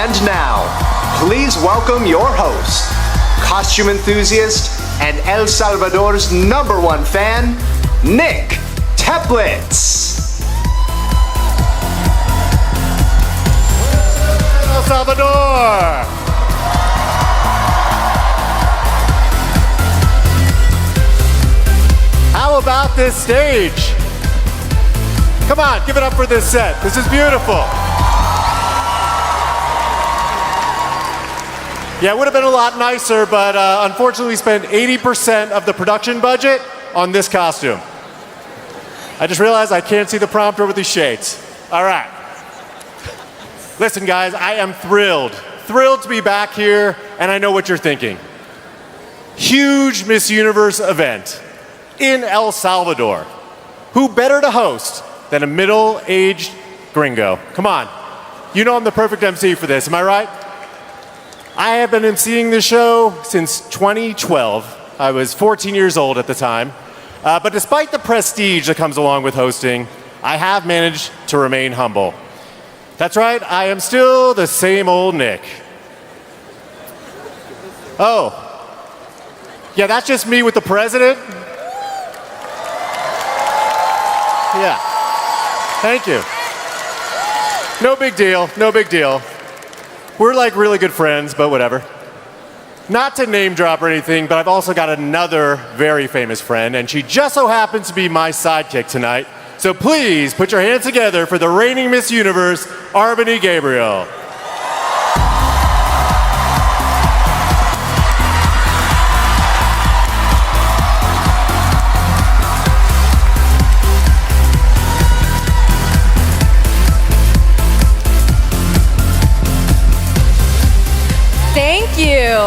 And now, please welcome your host, costume enthusiast, and El Salvador's #1 fan, Nick Teplitz. El Salvador! How about this stage? Come on, give it up for this set. This is beautiful. Yeah, it would have been a lot nicer, but unfortunately we spent 80% of the production budget on this costume. I just realized I can't see the prompter with these shades. All right. Listen, guys, I am thrilled to be back here, and I know what you're thinking. Huge Miss Universe event in El Salvador. Who better to host than a middle-aged gringo? Come on. You know I'm the perfect MC for this, am I right? I have been emceeing this show since 2012. I was 14 years old at the time. But despite the prestige that comes along with hosting, I have managed to remain humble. That's right, I am still the same old Nick. Oh. Yeah, that's just me with the president. Yeah. Thank you. No big deal, no big deal. We're like really good friends, but whatever. Not to name drop or anything, but I've also got another very famous friend, and she just so happens to be my sidekick tonight. So please put your hands together for the reigning Miss Universe, Arbany Gabriel. Thank you.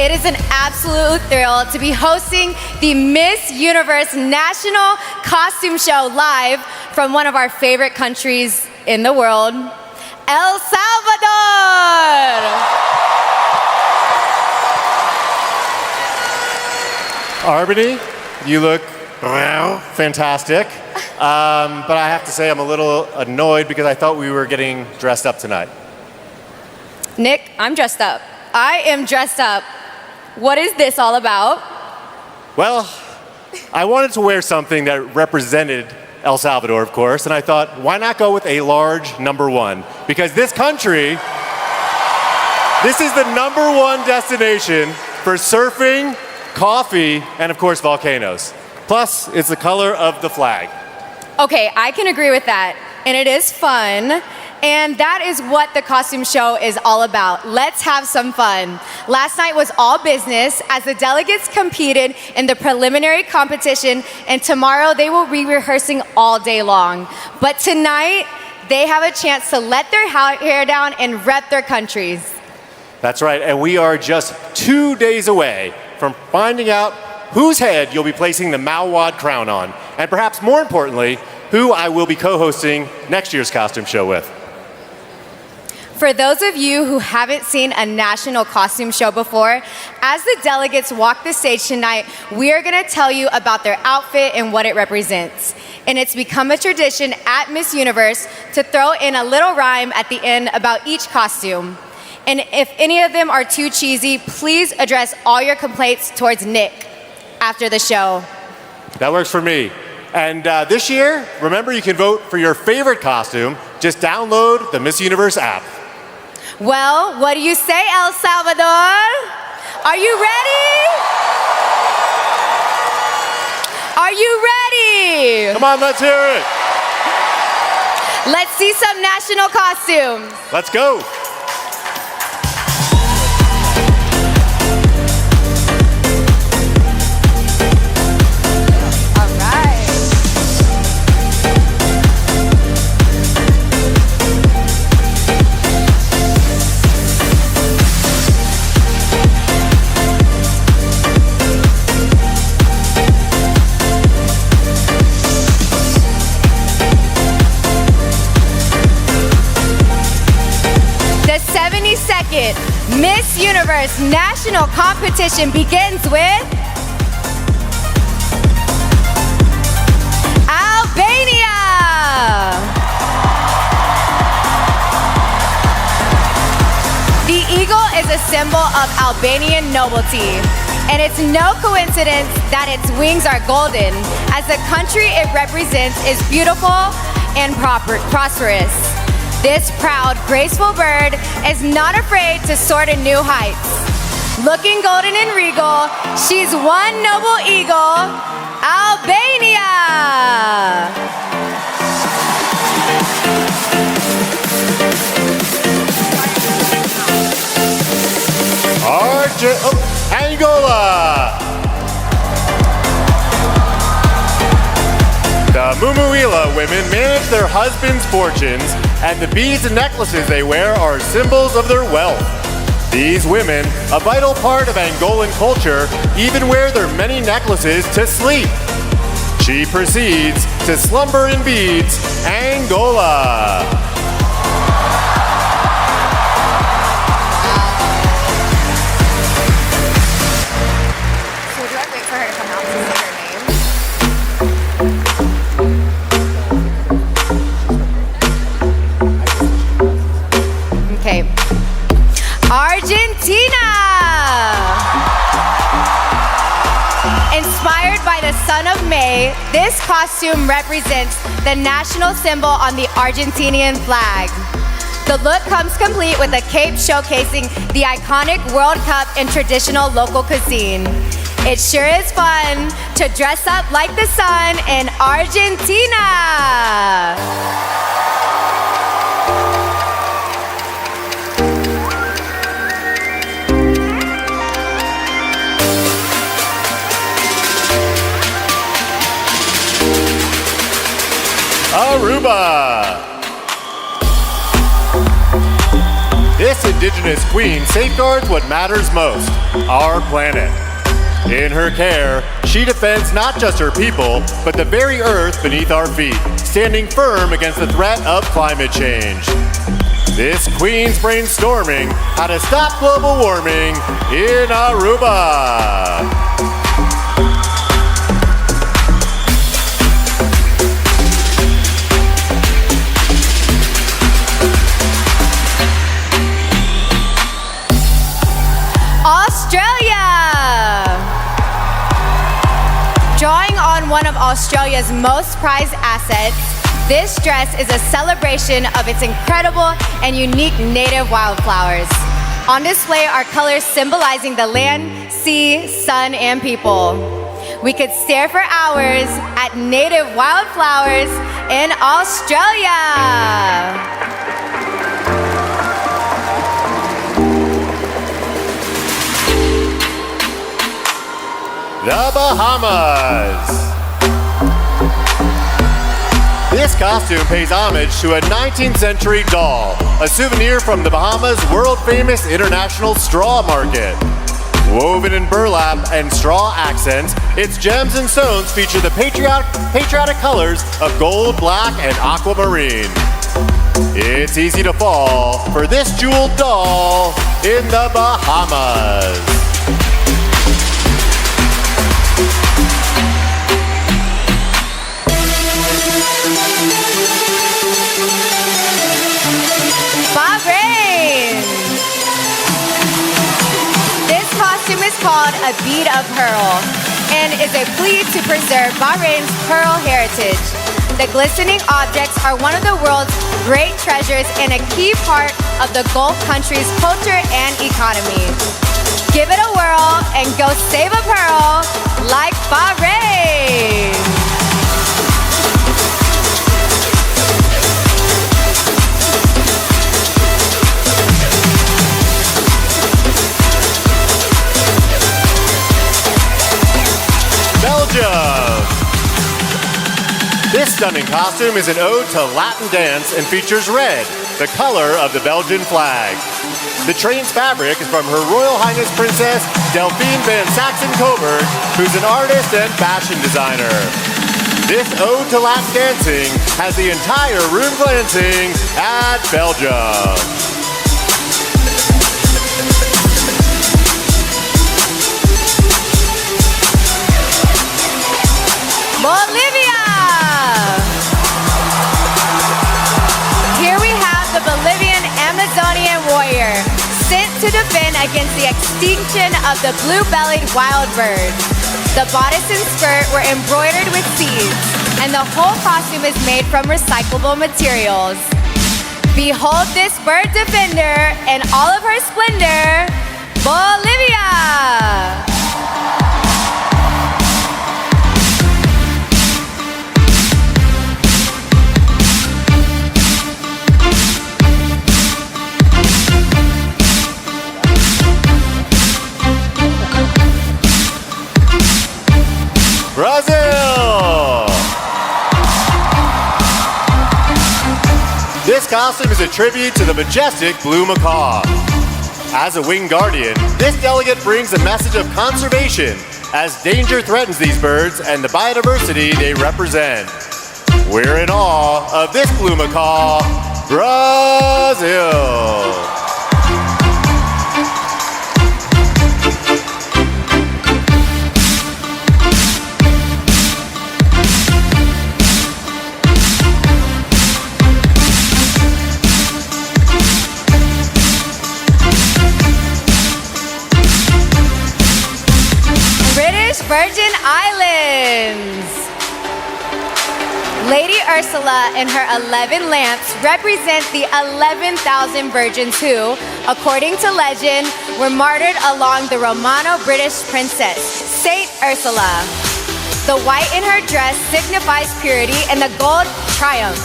It is an absolute thrill to be hosting the Miss Universe National Costume Show live from one of our favorite countries in the world, El Salvador. Arbany, you look fantastic. But I have to say I'm a little annoyed because I thought we were getting dressed up tonight. Nick, I'm dressed up. I am dressed up. What is this all about? Well, I wanted to wear something that represented El Salvador, of course, and I thought, why not go with a large #1? Because this country, this is the #1 destination for surfing, coffee, and of course, volcanoes. Plus, it's the color of the flag. Okay, I can agree with that. And it is fun. And that is what the costume show is all about. Let's have some fun. Last night was all business as the delegates competed in the preliminary competition, and tomorrow they will be rehearsing all day long. But tonight, they have a chance to let their hair down and rep their countries. That's right, and we are just 2 days away from finding out whose head you'll be placing the Mawad crown on, and perhaps more importantly, who I will be co-hosting next year's costume show with. For those of you who haven't seen a national costume show before, as the delegates walk the stage tonight, we are going to tell you about their outfit and what it represents. And it's become a tradition at Miss Universe to throw in a little rhyme at the end about each costume. And if any of them are too cheesy, please address all your complaints towards Nick after the show. That works for me. And this year, remember you can vote for your favorite costume. Just download the Miss Universe app. Well, what do you say, El Salvador? Are you ready? Are you ready? Come on, let's hear it. Let's see some national costumes. Let's go. Miss Universe National Competition begins with Albania. is a symbol of Albanian nobility. And it's no coincidence that its wings are golden, as the country it represents is beautiful and prosperous. This proud, graceful bird is not afraid to soar to new heights. Looking golden and regal, she's one noble eagle, Albania! Angola! The Mumuila women manage their husbands' fortunes, and the beads and necklaces they wear are symbols of their wealth. These women, a vital part of Angolan culture, even wear their many necklaces to sleep. She proceeds to slumber in beads, Angola. Argentina! Inspired by the son of May, this costume represents the national symbol on the Argentinian flag. The look comes complete with a cape showcasing the iconic World Cup and traditional local cuisine. It sure is fun to dress up like the sun in Argentina! Aruba. This indigenous queen safeguards what matters most, our planet. In her care, she defends not just her people, but the very earth beneath our feet, standing firm against the threat of climate change. This queen's brainstorming how to stop global warming in Aruba. Drawing on one of Australia's most prized assets, this dress is a celebration of its incredible and unique native wildflowers. On display are colors symbolizing the land, sea, sun, and people. We could stare for hours at native wildflowers in Australia. The Bahamas. This costume pays homage to a 19th century doll, a souvenir from the Bahamas' world-famous international straw market. Woven in burlap and straw accents, its gems and stones feature the patriotic colors of gold, black, and aquamarine. It's easy to fall for this jeweled doll in the Bahamas. Bahrain! This costume is called a bead of pearl and is a plea to preserve Bahrain's pearl heritage. The glistening objects are one of the world's great treasures and a key part of the Gulf country's culture and economy. Give it a whirl and go save a pearl like Bahrain! Belgium. This stunning costume is an ode to Latin dance and features red, the color of the Belgian flag. The train's fabric is from Her Royal Highness Princess Delphine van Saxen-Coburg, who's an artist and fashion designer. This ode to Latin dancing has the entire room glancing at Belgium. Bolivia! Here we have the Bolivian Amazonian warrior, sent to defend against the extinction of the blue-bellied wild bird. The bodice and skirt were embroidered with seeds, and the whole costume is made from recyclable materials. Behold this bird defender in all of her splendor, Bolivia! Brazil! This costume is a tribute to the majestic blue macaw. As a winged guardian, this delegate brings a message of conservation as danger threatens these birds and the biodiversity they represent. We're in awe of this blue macaw, Brazil. Virgin Islands. Lady Ursula and her 11 lamps represent the 11,000 virgins who, according to legend, were martyred along the Romano-British princess, Saint Ursula. The white in her dress signifies purity and the gold triumph.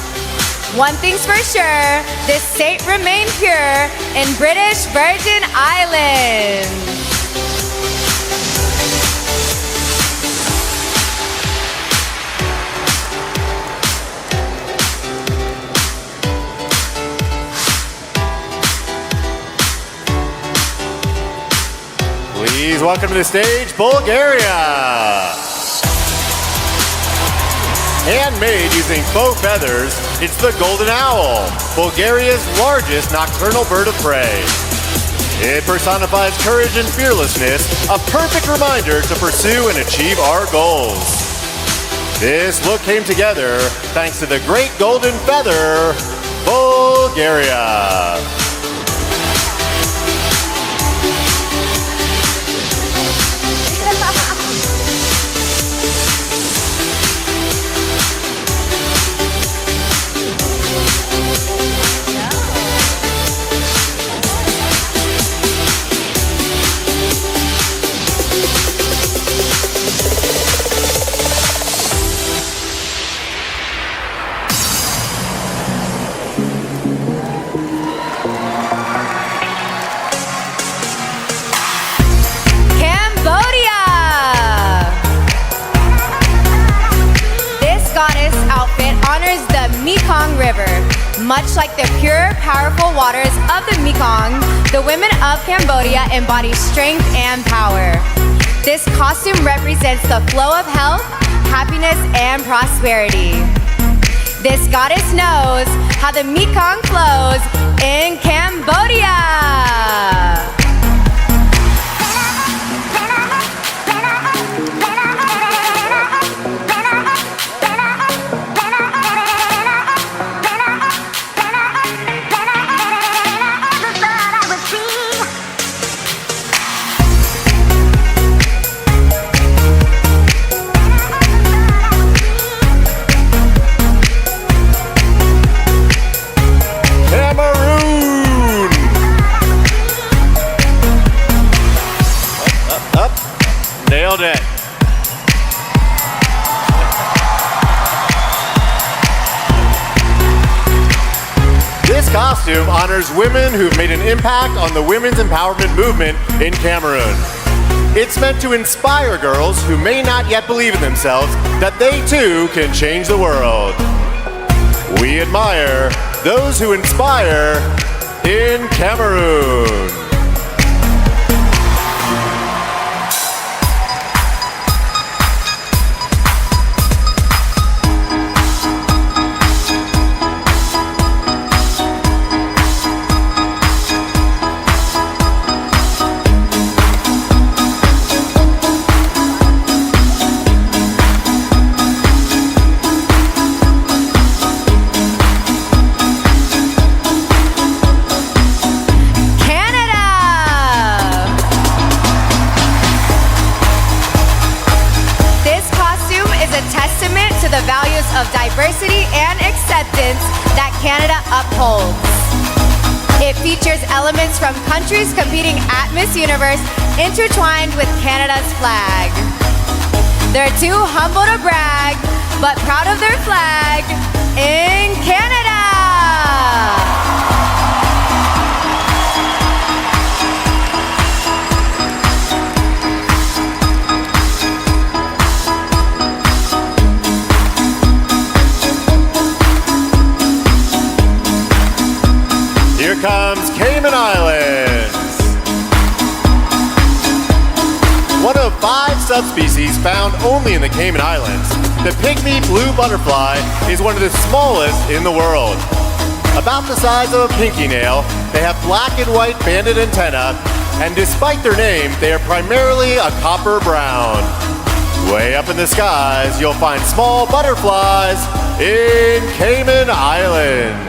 One thing's for sure, this saint remained pure in British Virgin Islands. Please welcome to the stage, Bulgaria. Handmade using faux feathers, it's the golden owl, Bulgaria's largest nocturnal bird of prey. It personifies courage and fearlessness, a perfect reminder to pursue and achieve our goals. This look came together thanks to the great golden feather, Bulgaria. Mekong River. Much like the pure, powerful waters of the Mekong, the women of Cambodia embody strength and power. This costume represents the flow of health, happiness, and prosperity. This goddess knows how the Mekong flows in Cambodia. Nailed it. This costume honors women who've made an impact on the women's empowerment movement in Cameroon. It's meant to inspire girls who may not yet believe in themselves that they too can change the world. We admire those who inspire in Cameroon. holds. It features elements from countries competing at Miss Universe intertwined with Canada's flag. They're too humble to brag, but proud of their flag in Canada. Here comes Cayman Islands. One of 5 subspecies found only in the Cayman Islands, the pygmy blue butterfly is one of the smallest in the world. About the size of a pinky nail, they have black and white banded antennae, and despite their name, they are primarily a copper brown. Way up in the skies, you'll find small butterflies in Cayman Islands.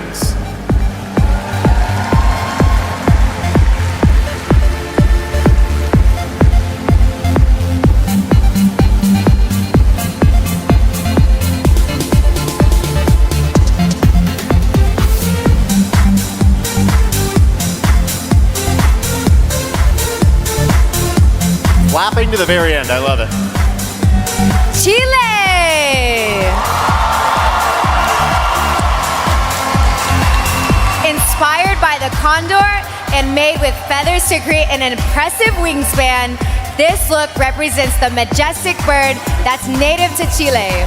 Clapping to the very end, I love it. Chile! Inspired by the condor and made with feathers to create an impressive wingspan, this look represents the majestic bird that's native to Chile.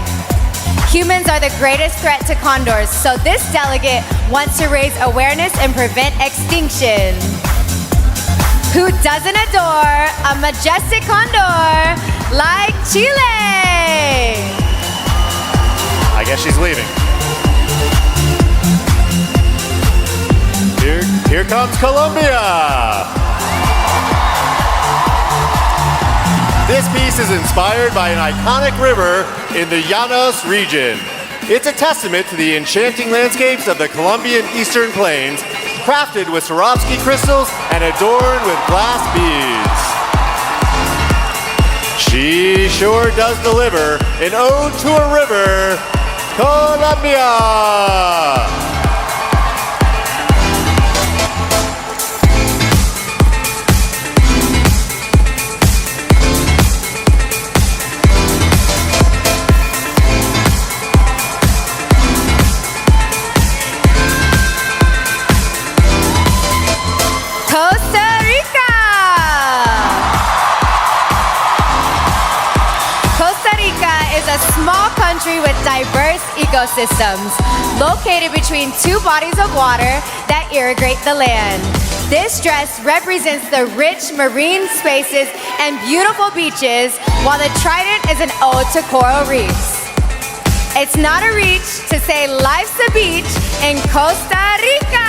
Humans are the greatest threat to condors, so this delegate wants to raise awareness and prevent extinction. Who doesn't adore a majestic condor like Chile? I guess she's leaving. Here comes Colombia. This piece is inspired by an iconic river in the Llanos region. It's a testament to the enchanting landscapes of the Colombian Eastern Plains, crafted with Swarovski crystals and adorned with glass beads. She sure does deliver an ode to a river, Colombia! With diverse ecosystems, located between 2 bodies of water that irrigate the land. This dress represents the rich marine spaces and beautiful beaches, while the trident is an ode to coral reefs. It's not a reach to say life's a beach in Costa Rica.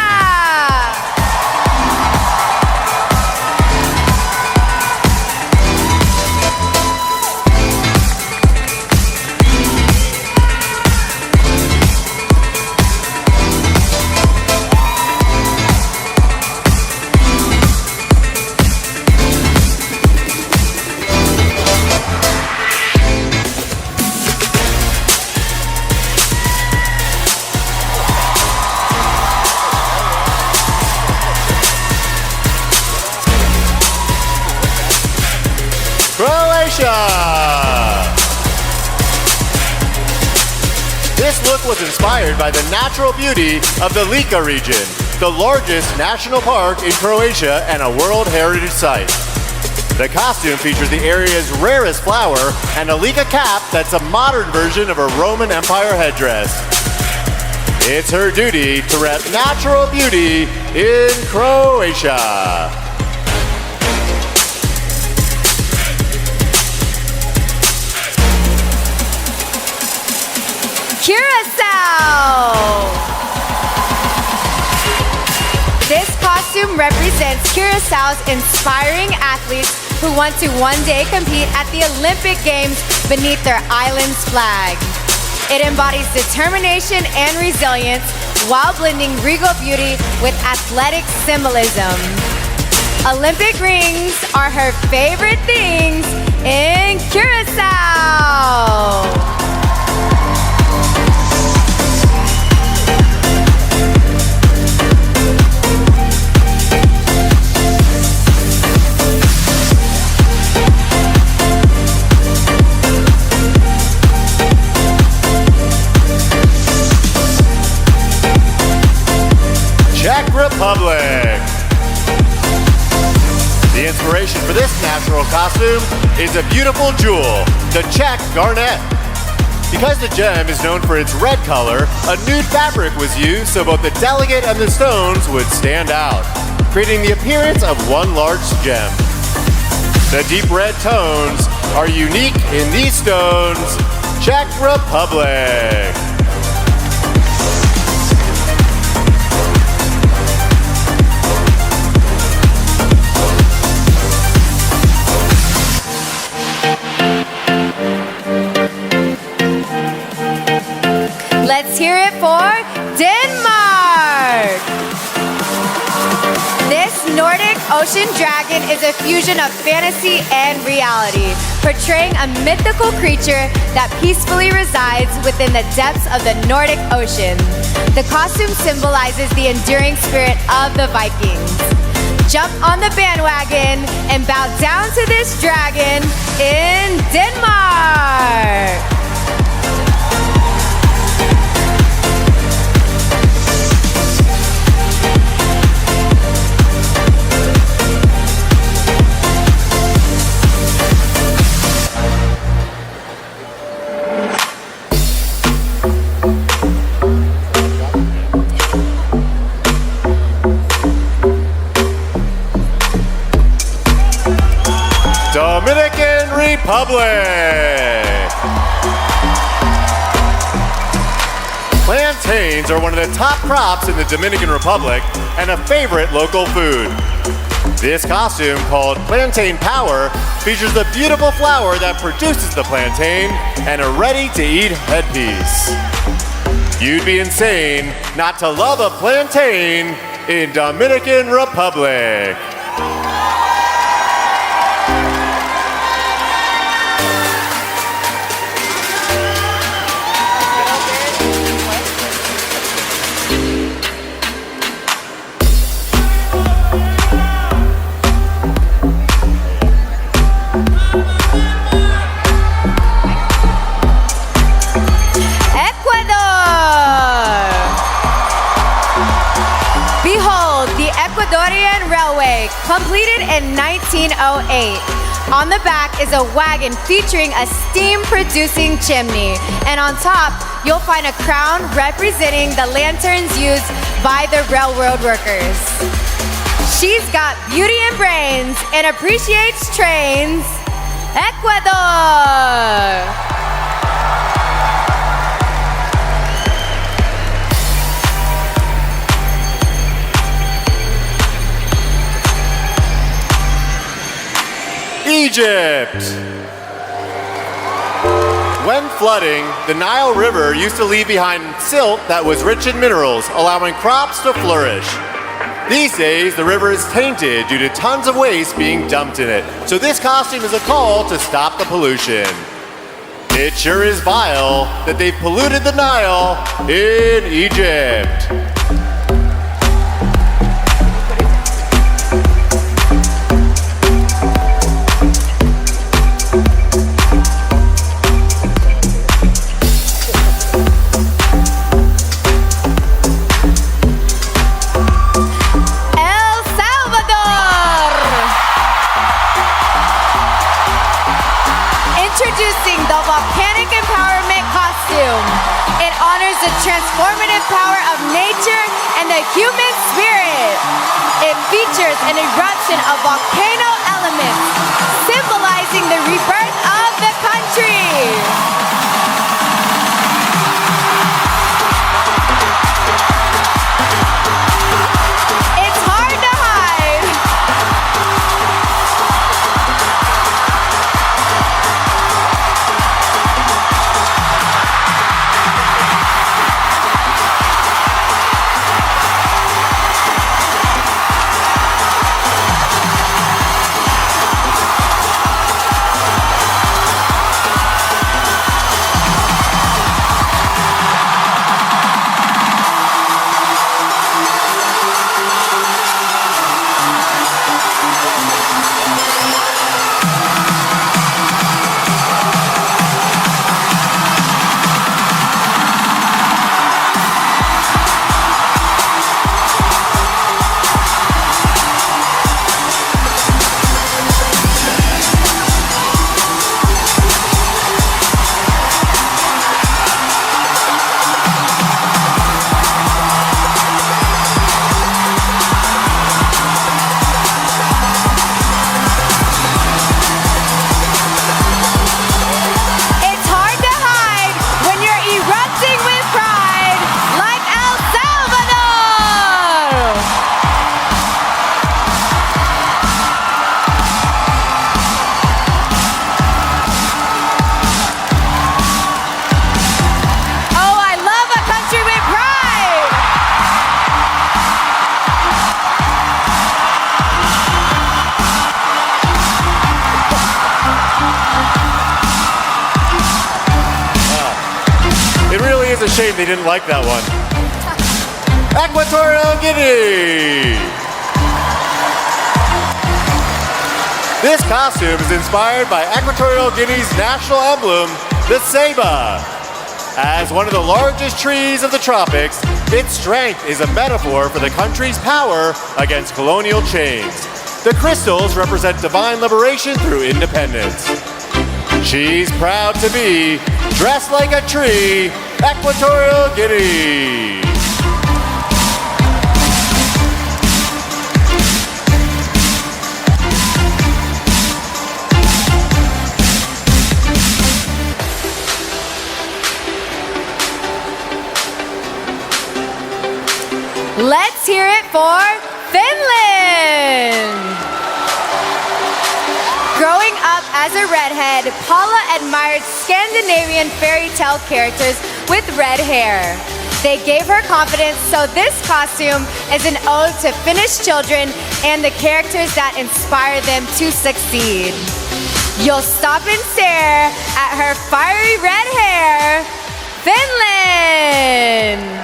This look was inspired by the natural beauty of the Lika region, the largest national park in Croatia and a World Heritage Site. The costume features the area's rarest flower and a Lika cap that's a modern version of a Roman Empire headdress. It's her duty to rep natural beauty in Croatia. Curacao! This costume represents Curaçao's inspiring athletes who want to one day compete at the Olympic Games beneath their island's flag. It embodies determination and resilience while blending regal beauty with athletic symbolism. Olympic rings are her favorite things in Curaçao. Republic. The inspiration for this natural costume is a beautiful jewel, the Czech garnet. Because the gem is known for its red color, a nude fabric was used so both the delegate and the stones would stand out, creating the appearance of one large gem. The deep red tones are unique in these stones, Czech Republic. Let's hear it for Denmark! This Nordic ocean dragon is a fusion of fantasy and reality, portraying a mythical creature that peacefully resides within the depths of the Nordic Ocean. The costume symbolizes the enduring spirit of the Vikings. Jump on the bandwagon and bow down to this dragon in Denmark! Dominican Republic. Plantains are one of the top crops in the Dominican Republic and a favorite local food. This costume, called Plantain Power, features the beautiful flower that produces the plantain and a ready-to-eat headpiece. You'd be insane not to love a plantain in Dominican Republic. Ecuadorian Railway, completed in 1908. On the back is a wagon featuring a steam-producing chimney, and on top, you'll find a crown representing the lanterns used by the railroad workers. She's got beauty and brains and appreciates trains. Ecuador! Egypt. When flooding, the Nile River used to leave behind silt that was rich in minerals, allowing crops to flourish. These days, the river is tainted due to tons of waste being dumped in it. So this costume is a call to stop the pollution. It sure is vile that they've polluted the Nile in Egypt. Introducing the Volcanic Empowerment Costume. It honors the transformative power of nature and the human spirit. It features an eruption of volcano elements, symbolizing the rebirth of the country. shame they didn't like that one. Equatorial Guinea. This costume is inspired by Equatorial Guinea's national emblem, the ceiba. As one of the largest trees of the tropics, its strength is a metaphor for the country's power against colonial chains. The crystals represent divine liberation through independence. She's proud to be dressed like a tree, Equatorial Guinea. Let's hear it for Finland! Growing up as a redhead, Paula admired Scandinavian fairy tale characters with red hair. They gave her confidence, so this costume is an ode to Finnish children and the characters that inspire them to succeed. You'll stop and stare at her fiery red hair, Finland!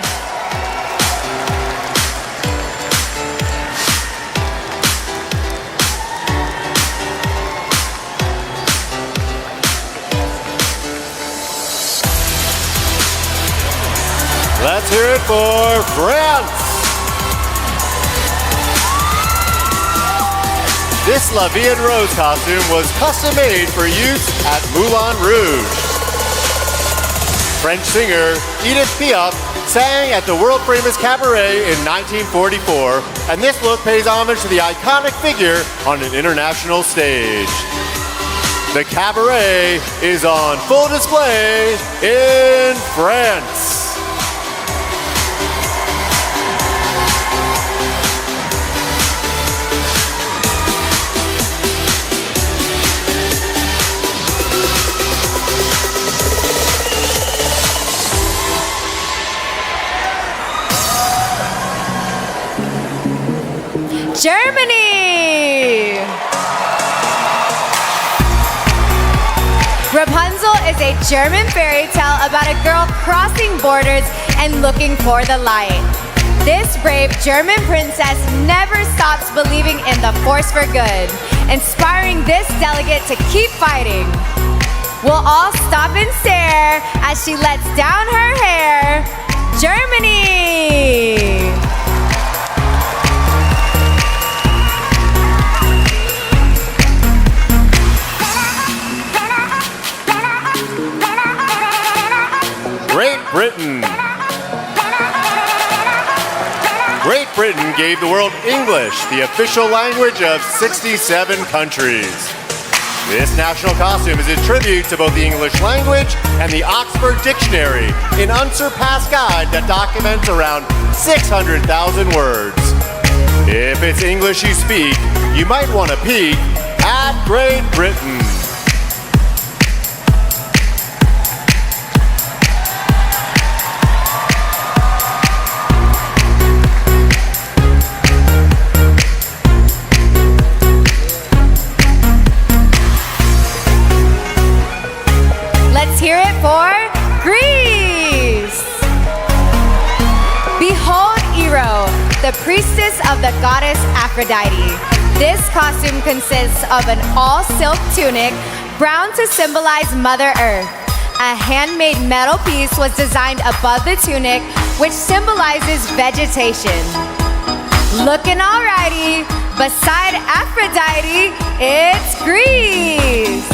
Let's hear it for France. This La Vie en Rose costume was custom made for use at Moulin Rouge. French singer Edith Piaf sang at the world-famous cabaret in 1944, and this look pays homage to the iconic figure on an international stage. The cabaret is on full display in France. Germany! Rapunzel is a German fairy tale about a girl crossing borders and looking for the light. This brave German princess never stops believing in the force for good, inspiring this delegate to keep fighting. We'll all stop and stare as she lets down her hair. Germany! Great Britain. Great Britain gave the world English, the official language of 67 countries. This national costume is a tribute to both the English language and the Oxford Dictionary, an unsurpassed guide that documents around 600,000 words. If it's English you speak, you might want to peek at Great Britain. Hear it for Greece! Behold Ero, the priestess of the goddess Aphrodite. This costume consists of an all-silk tunic, brown to symbolize Mother Earth. A handmade metal piece was designed above the tunic, which symbolizes vegetation. Looking alrighty, beside Aphrodite, it's Greece!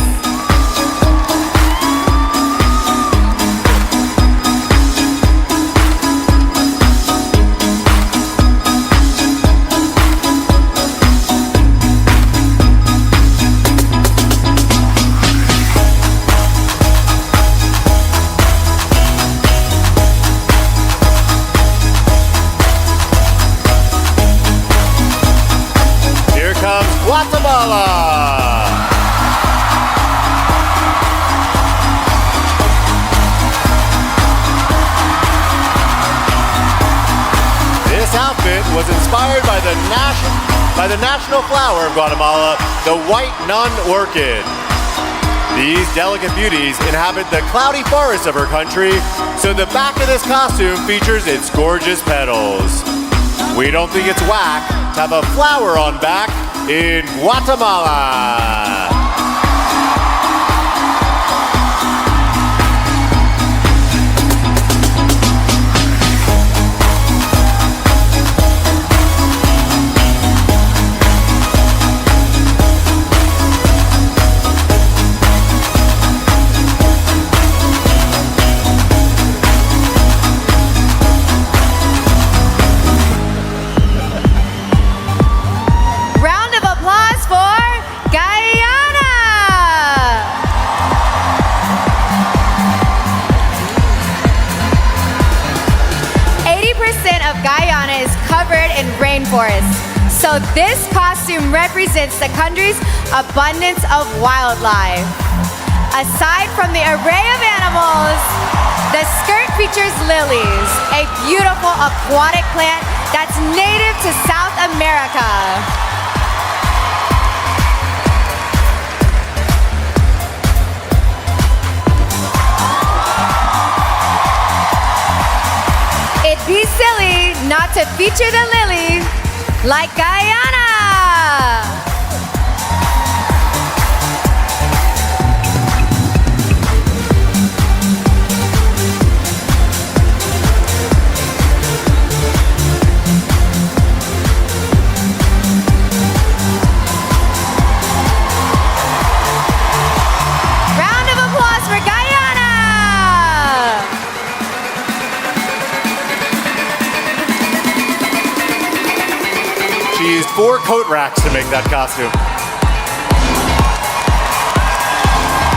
Guatemala. This outfit was inspired by the national flower of Guatemala, the white nun orchid. These delicate beauties inhabit the cloudy forests of her country, so the back of this costume features its gorgeous petals. We don't think it's whack to have a flower on back in Guatemala. Round of applause for Guyana! 80% of Guyana is covered in rainforest. So this costume represents the country's abundance of wildlife. Aside from the array of animals, the skirt features lilies, a beautiful aquatic plant that's native to South America. It'd be silly not to feature the lily like Guyana. Round of applause for Guyana. She used 4 coat racks to make that costume.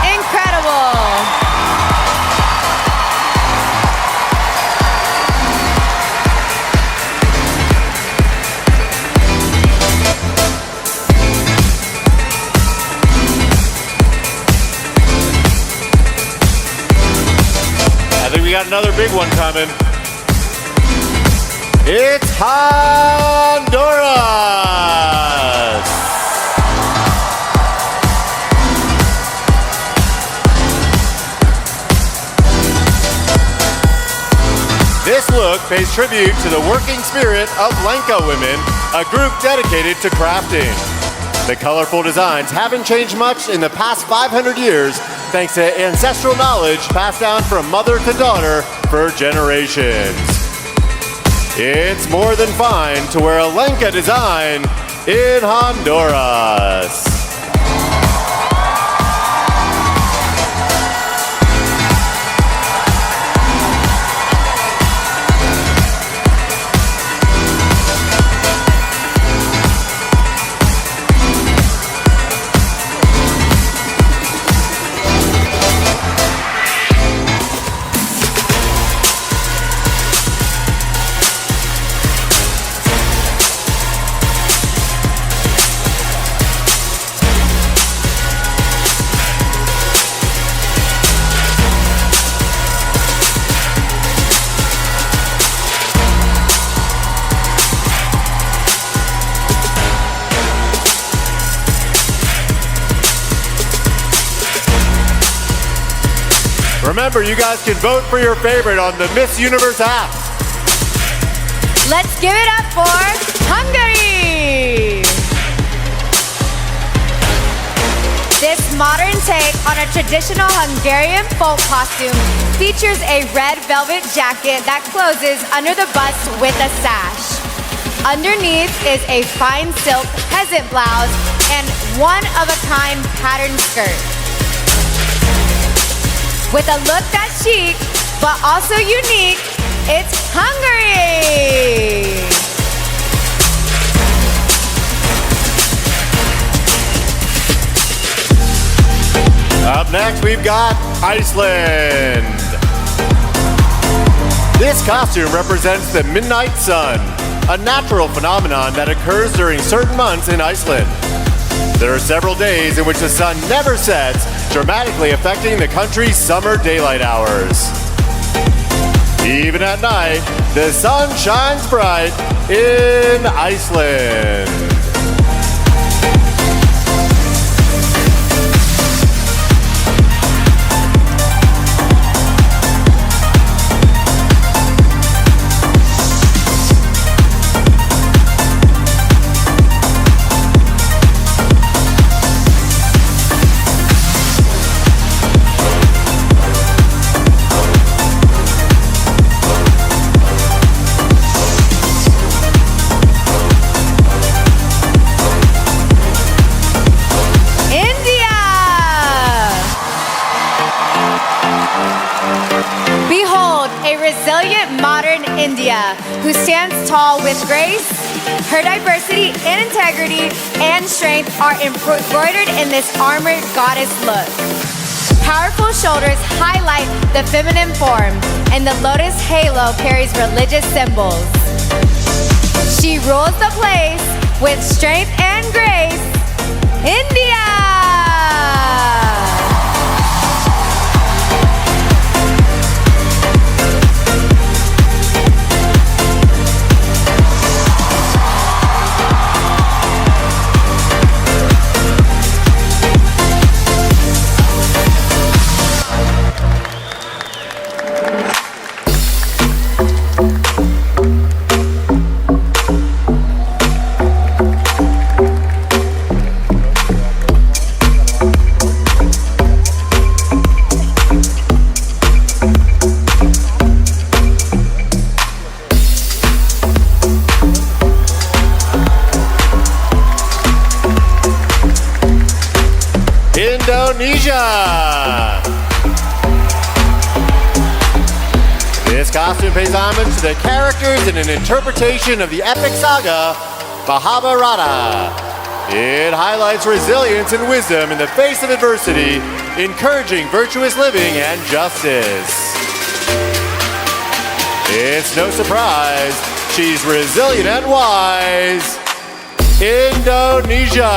Incredible. I think we got another big one coming. It's Honduras! This look pays tribute to the working spirit of Lenca women, a group dedicated to crafting. The colorful designs haven't changed much in the past 500 years, thanks to ancestral knowledge passed down from mother to daughter for generations. It's more than fine to wear a Lenca design in Honduras. Remember, you guys can vote for your favorite on the Miss Universe app. Let's give it up for Hungary! This modern take on a traditional Hungarian folk costume features a red velvet jacket that closes under the bust with a sash. Underneath is a fine silk peasant blouse and one-of-a-kind patterned skirt. With a look that's chic, but also unique, it's Hungary! Up next, we've got Iceland. This costume represents the midnight sun, a natural phenomenon that occurs during certain months in Iceland. There are several days in which the sun never sets, dramatically affecting the country's summer daylight hours. Even at night, the sun shines bright in Iceland. India, who stands tall with grace. Her diversity and integrity and strength are embroidered in this armored goddess look. Powerful shoulders highlight the feminine form, and the lotus halo carries religious symbols. She rules the place with strength and grace. India! Indonesia. This costume pays homage to the characters in an interpretation of the epic saga Mahabharata. It highlights resilience and wisdom in the face of adversity, encouraging virtuous living and justice. It's no surprise, she's resilient and wise. Indonesia.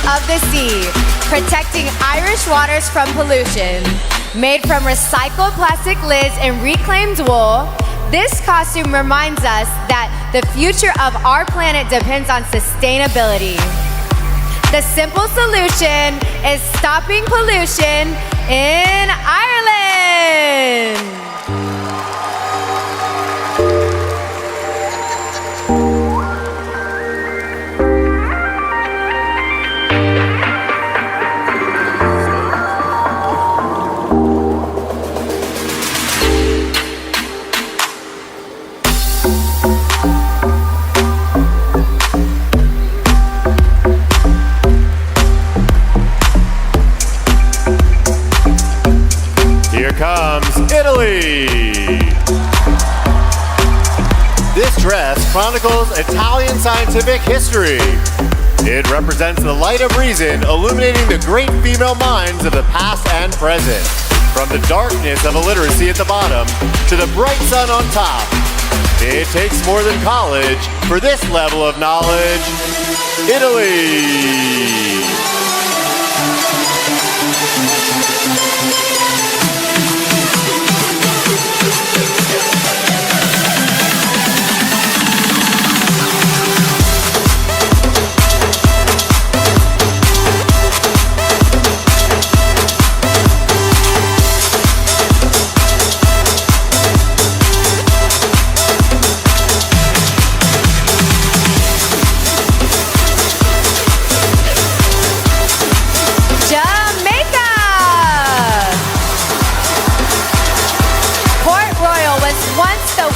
Of the sea, protecting Irish waters from pollution. Made from recycled plastic lids and reclaimed wool, this costume reminds us that the future of our planet depends on sustainability. The simple solution is stopping pollution in Ireland. Italy. This dress chronicles Italian scientific history. It represents the light of reason illuminating the great female minds of the past and present. From the darkness of illiteracy at the bottom to the bright sun on top. It takes more than college for this level of knowledge. Italy.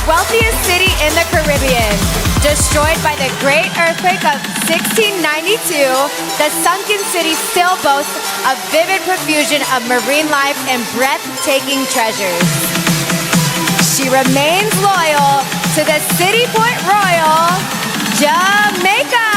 Wealthiest city in the Caribbean. Destroyed by the Great Earthquake of 1692, the sunken city still boasts a vivid profusion of marine life and breathtaking treasures. She remains loyal to the City Point Royal, Jamaica.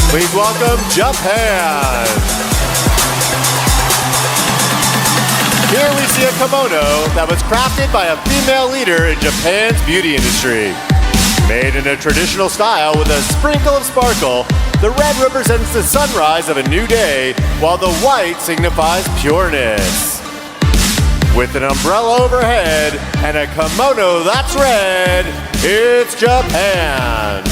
Please welcome Japan. Here we see a kimono that was crafted by a female leader in Japan's beauty industry. Made in a traditional style with a sprinkle of sparkle, the red represents the sunrise of a new day, while the white signifies pureness. With an umbrella overhead and a kimono that's red, it's Japan.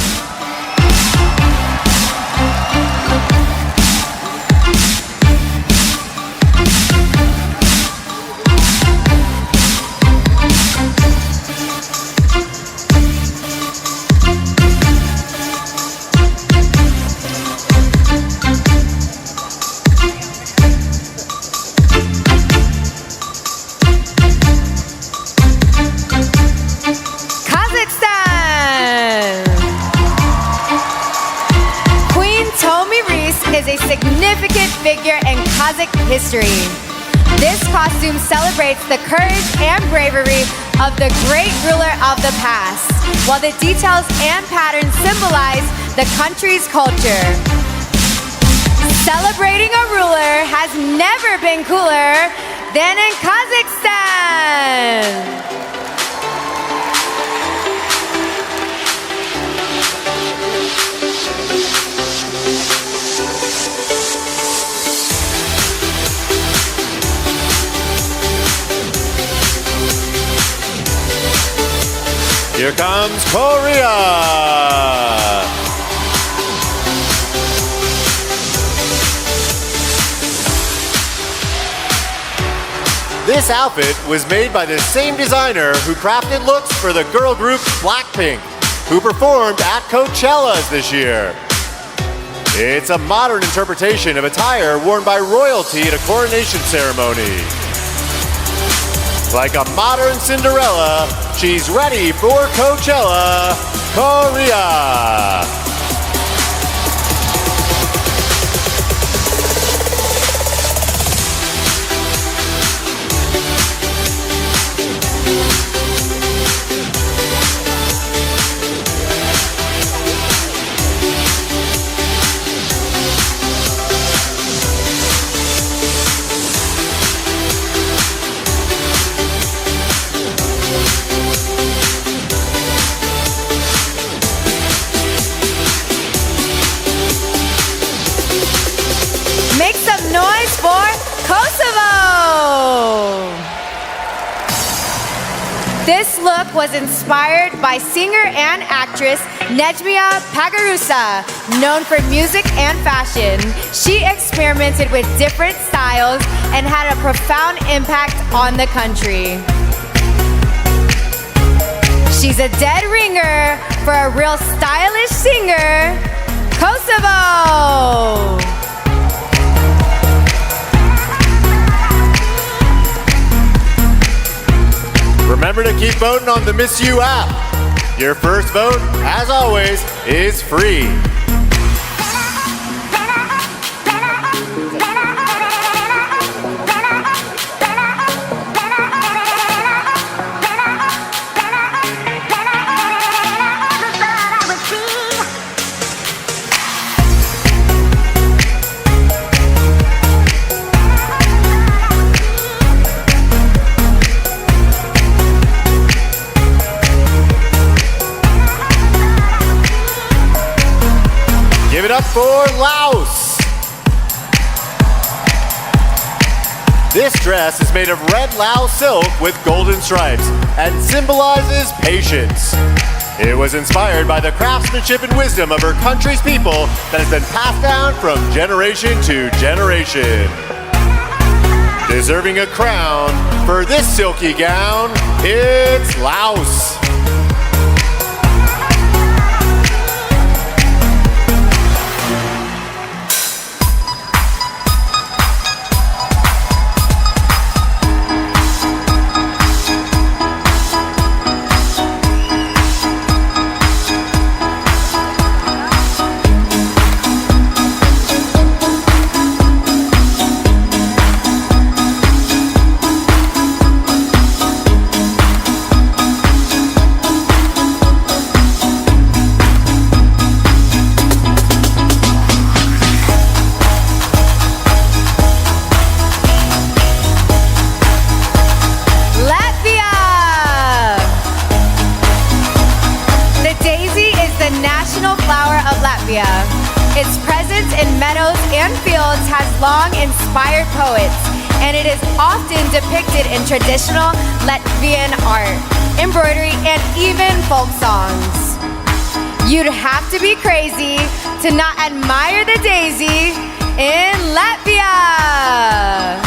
Significant figure in Kazakh history. This costume celebrates the courage and bravery of the great ruler of the past, while the details and patterns symbolize the country's culture. Celebrating a ruler has never been cooler than in Kazakhstan. Here comes Korea! This outfit was made by the same designer who crafted looks for the girl group Blackpink, who performed at Coachella this year. It's a modern interpretation of attire worn by royalty at a coronation ceremony. Like a modern Cinderella, she's ready for Coachella, Korea. Make some noise for Kosovo! This look was inspired by singer and actress Nejmia Pagarusa, known for music and fashion. She experimented with different styles and had a profound impact on the country. She's a dead ringer for a real stylish singer, Kosovo! Remember to keep voting on the Miss You app. Your first vote, as always, is free. Give it up for Laos. This dress is made of red Lao silk with golden stripes and symbolizes patience. It was inspired by the craftsmanship and wisdom of her country's people that has been passed down from generation to generation. Deserving a crown for this silky gown, it's Laos. Its presence in meadows and fields has long inspired poets, and it is often depicted in traditional Latvian art, embroidery, and even folk songs. You'd have to be crazy to not admire the daisy in Latvia.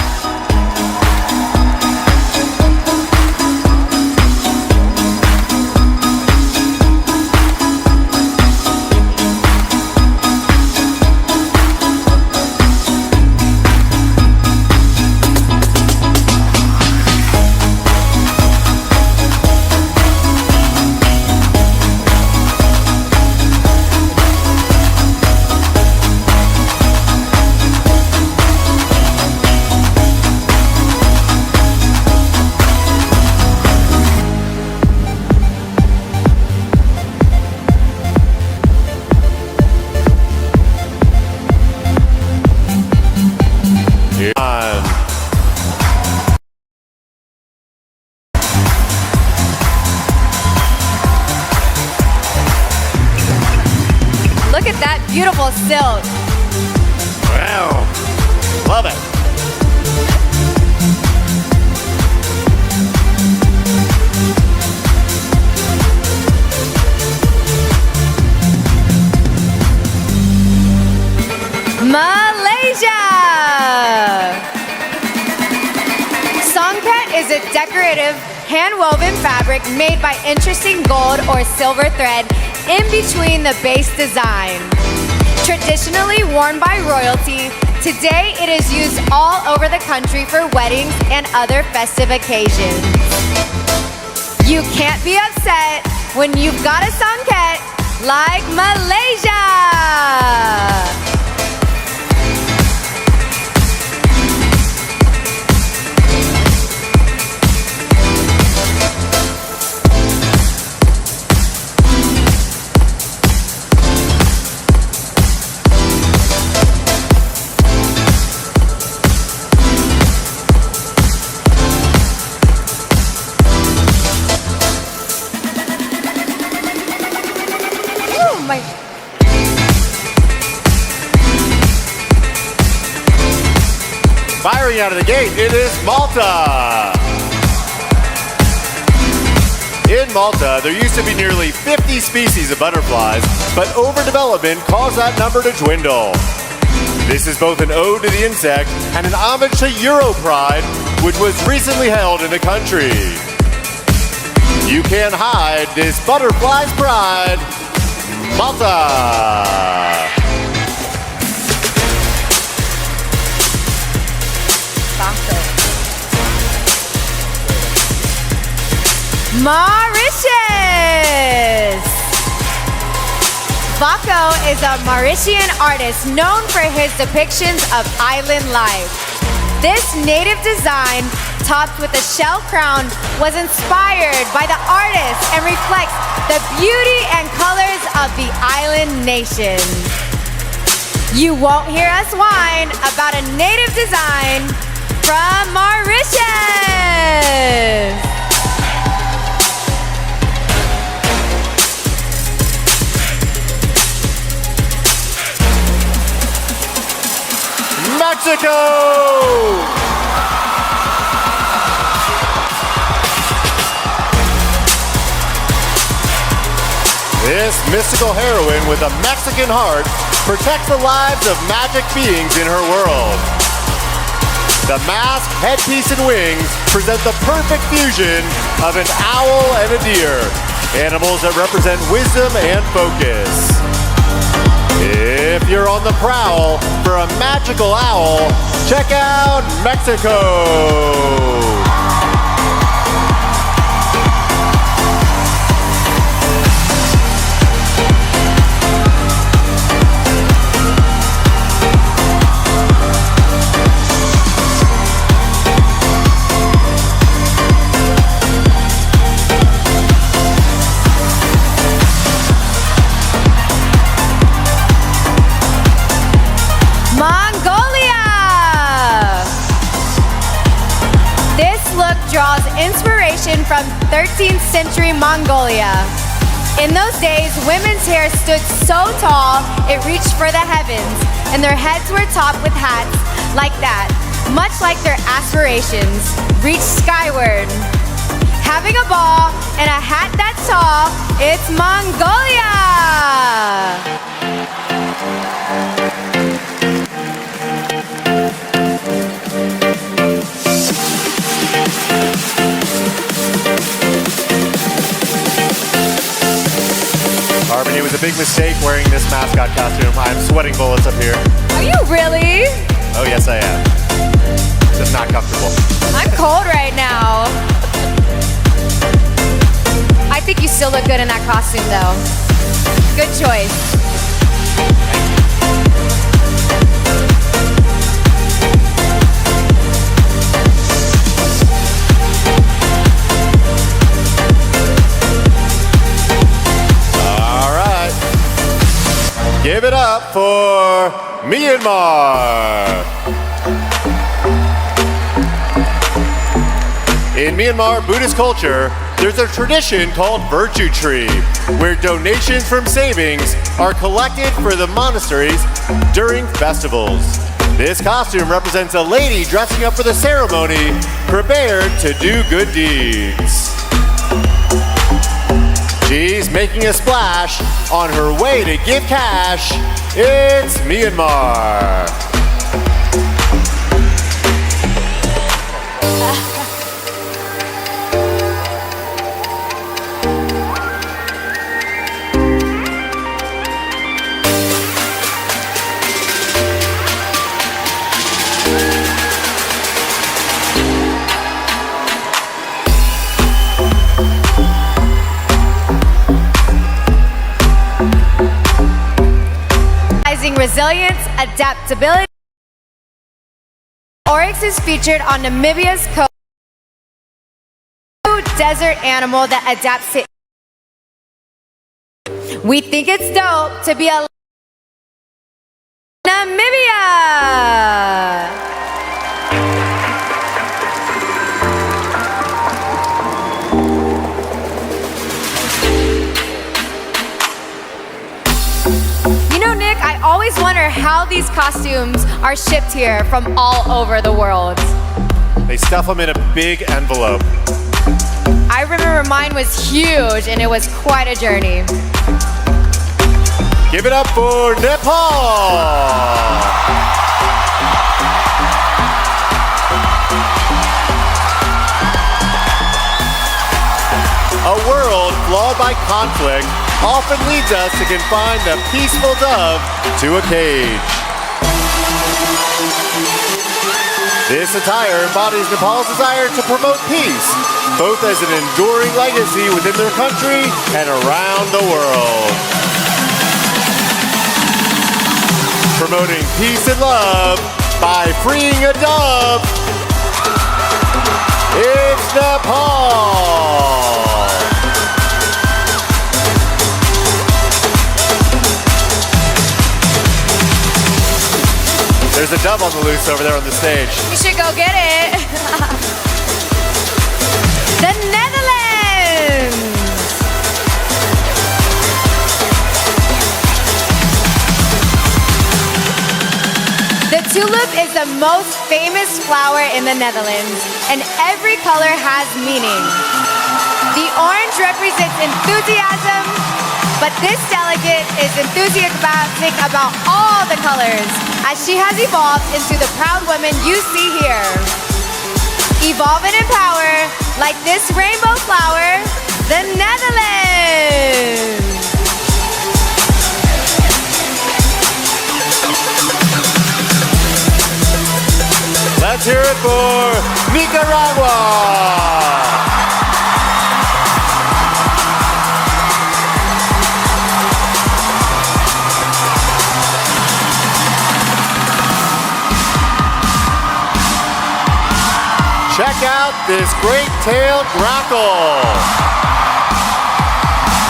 Look at that beautiful silk. Wow. Love it. Malaysia! Songket is a decorative, hand-woven fabric made by interesting gold or silver thread in between the base design. Traditionally worn by royalty, today it is used all over the country for weddings and other festive occasions. You can't be upset when you've got a songket like Malaysia! Firing out of the gate, it is Malta. In Malta, there used to be nearly 50 species of butterflies, but overdevelopment caused that number to dwindle. This is both an ode to the insect and an homage to Europride, which was recently held in the country. You can't hide this butterfly's pride. Malta. Mauritius! Vako is a Mauritian artist known for his depictions of island life. This native design, topped with a shell crown, was inspired by the artist and reflects the beauty and colors of the island nation. You won't hear us whine about a native design from Mauritius! Mexico! This mystical heroine with a Mexican heart protects the lives of magic beings in her world. The mask, headpiece, and wings present the perfect fusion of an owl and a deer, animals that represent wisdom and focus. If you're on the prowl for a magical owl, check out Mexico. Draws inspiration from 13th century Mongolia. In those days, women's hair stood so tall it reached for the heavens, and their heads were topped with hats like that, much like their aspirations, reach skyward. Having a ball and a hat that's tall, it's Mongolia! Harmony, it was a big mistake wearing this mascot costume. I'm sweating bullets up here. Are you really? Oh, yes, I am. Just not comfortable. I'm cold right now. I think you still look good in that costume, though. Good choice. All right. Give it up for Myanmar. In Myanmar Buddhist culture, there's a tradition called Virtue Tree, where donations from savings are collected for the monasteries during festivals. This costume represents a lady dressing up for the ceremony, prepared to do good deeds. She's making a splash on her way to give cash. It's Myanmar. Resilience, adaptability. Oryx is featured on Namibia's coast. Desert animal that adapts to. We think it's dope to be a Namibia. I always wonder how these costumes are shipped here from all over the world. They stuff them in a big envelope. I remember mine was huge and it was quite a journey. Give it up for Nepal! A world flawed by conflict often leads us to confine the peaceful dove to a cage. This attire embodies Nepal's desire to promote peace, both as an enduring legacy within their country and around the world. Promoting peace and love by freeing a dove, it's Nepal! There's a dove on the loose over there on the stage. You should go get it. The Netherlands. The tulip is the most famous flower in the Netherlands, and every color has meaning. The orange represents enthusiasm, but this delegate is enthusiastic about all the colors, as she has evolved into the proud woman you see here. Evolve and empower, like this rainbow flower, the Netherlands. Let's hear it for Nicaragua! Check out this great-tailed grackle.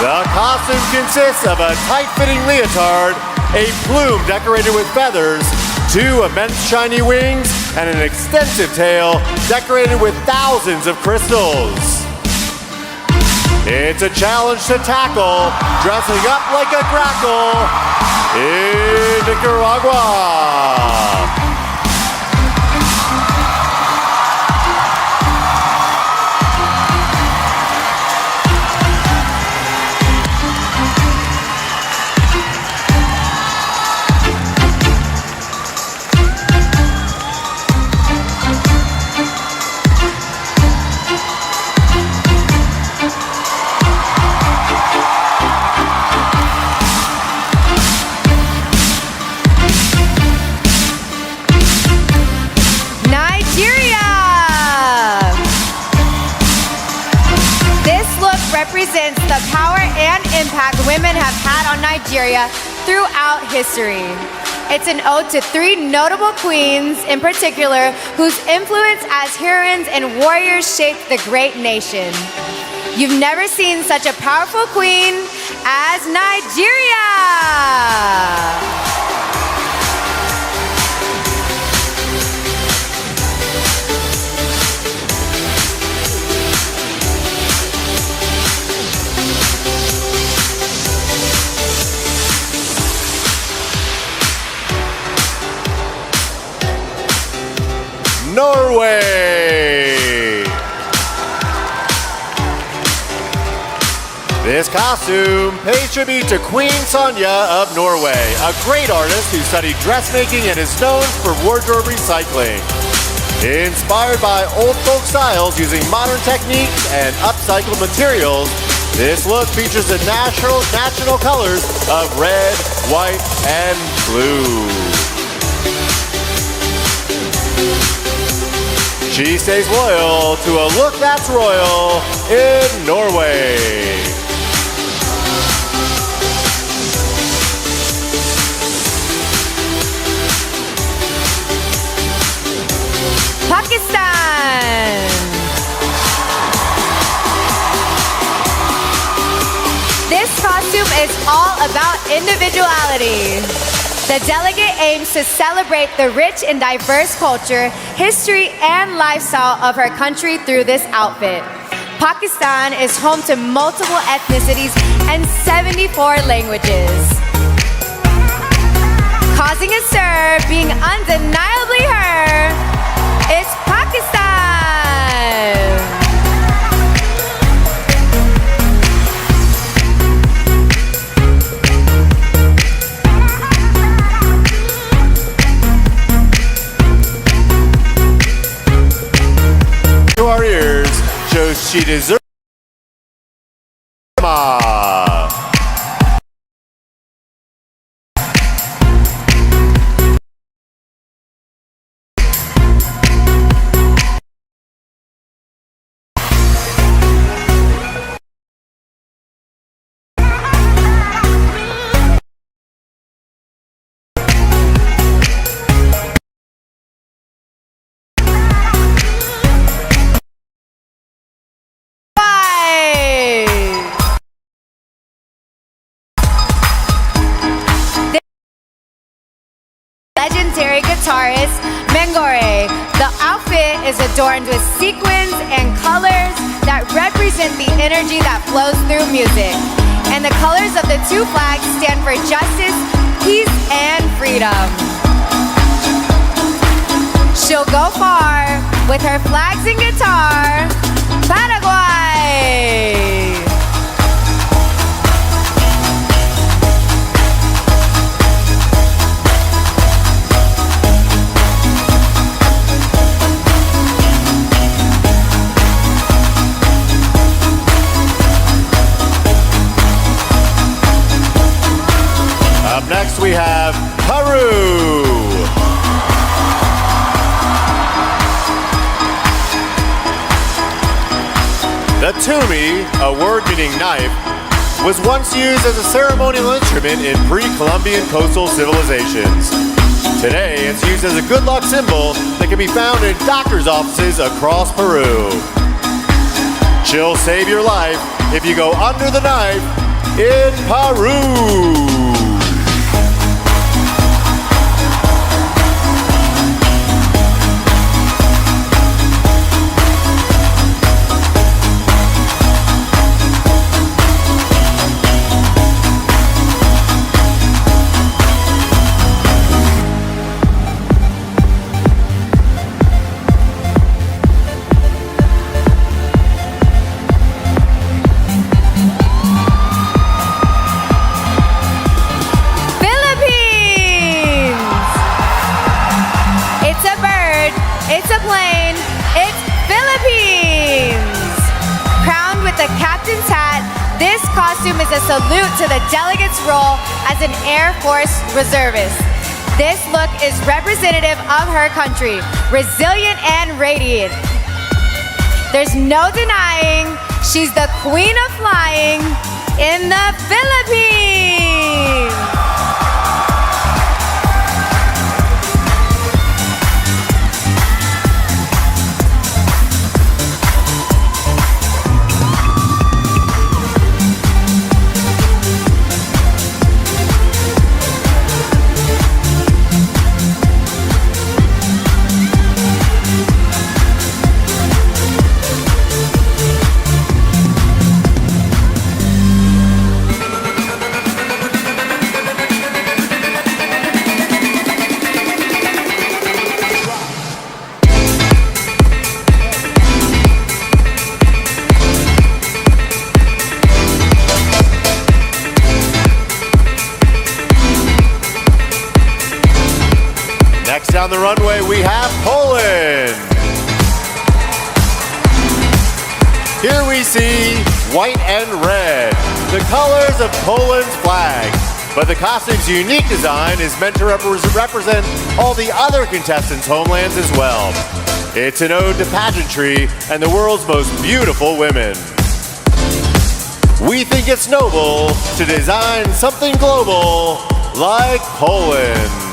The costume consists of a tight-fitting leotard, a plume decorated with feathers, two immense shiny wings, and an extensive tail decorated with thousands of crystals. It's a challenge to tackle, dressing up like a grackle in Nicaragua. women have had on Nigeria throughout history. It's an ode to 3 notable queens in particular whose influence as heroines and warriors shaped the great nation. You've never seen such a powerful queen as Nigeria! Norway! This costume pays tribute to Queen Sonja of Norway, a great artist who studied dressmaking and is known for wardrobe recycling. Inspired by old folk styles using modern techniques and upcycled materials, this look features the national colors of red, white, and blue. She stays loyal to a look that's royal in Norway. Pakistan! This costume is all about individuality. The delegate aims to celebrate the rich and diverse culture, history, and lifestyle of her country through this outfit. Pakistan is home to multiple ethnicities and 74 languages, causing a stir, being undeniably her. It's Pakistan! To our ears shows she deserves. Legendary guitarist Mengore. The outfit is adorned with sequins and colors that represent the energy that flows through music. And the colors of the 2 flags stand for justice, peace, and freedom. She'll go far with her flags and guitar. Paraguay! Up next we have Peru. The tumi, a word meaning knife, was once used as a ceremonial instrument in pre-Columbian coastal civilizations. Today, it's used as a good luck symbol that can be found in doctor's offices across Peru. She'll save your life if you go under the knife in Peru. It's a plane. It's Philippines. Crowned with the captain's hat, this costume is a salute to the delegate's role as an Air Force reservist. This look is representative of her country, resilient and radiant. There's no denying she's the queen of flying in the Philippines. Next down the runway, we have Poland. Here we see white and red, the colors of Poland's flag. But the costume's unique design is meant to represent all the other contestants' homelands as well. It's an ode to pageantry and the world's most beautiful women. We think it's noble to design something global like Poland.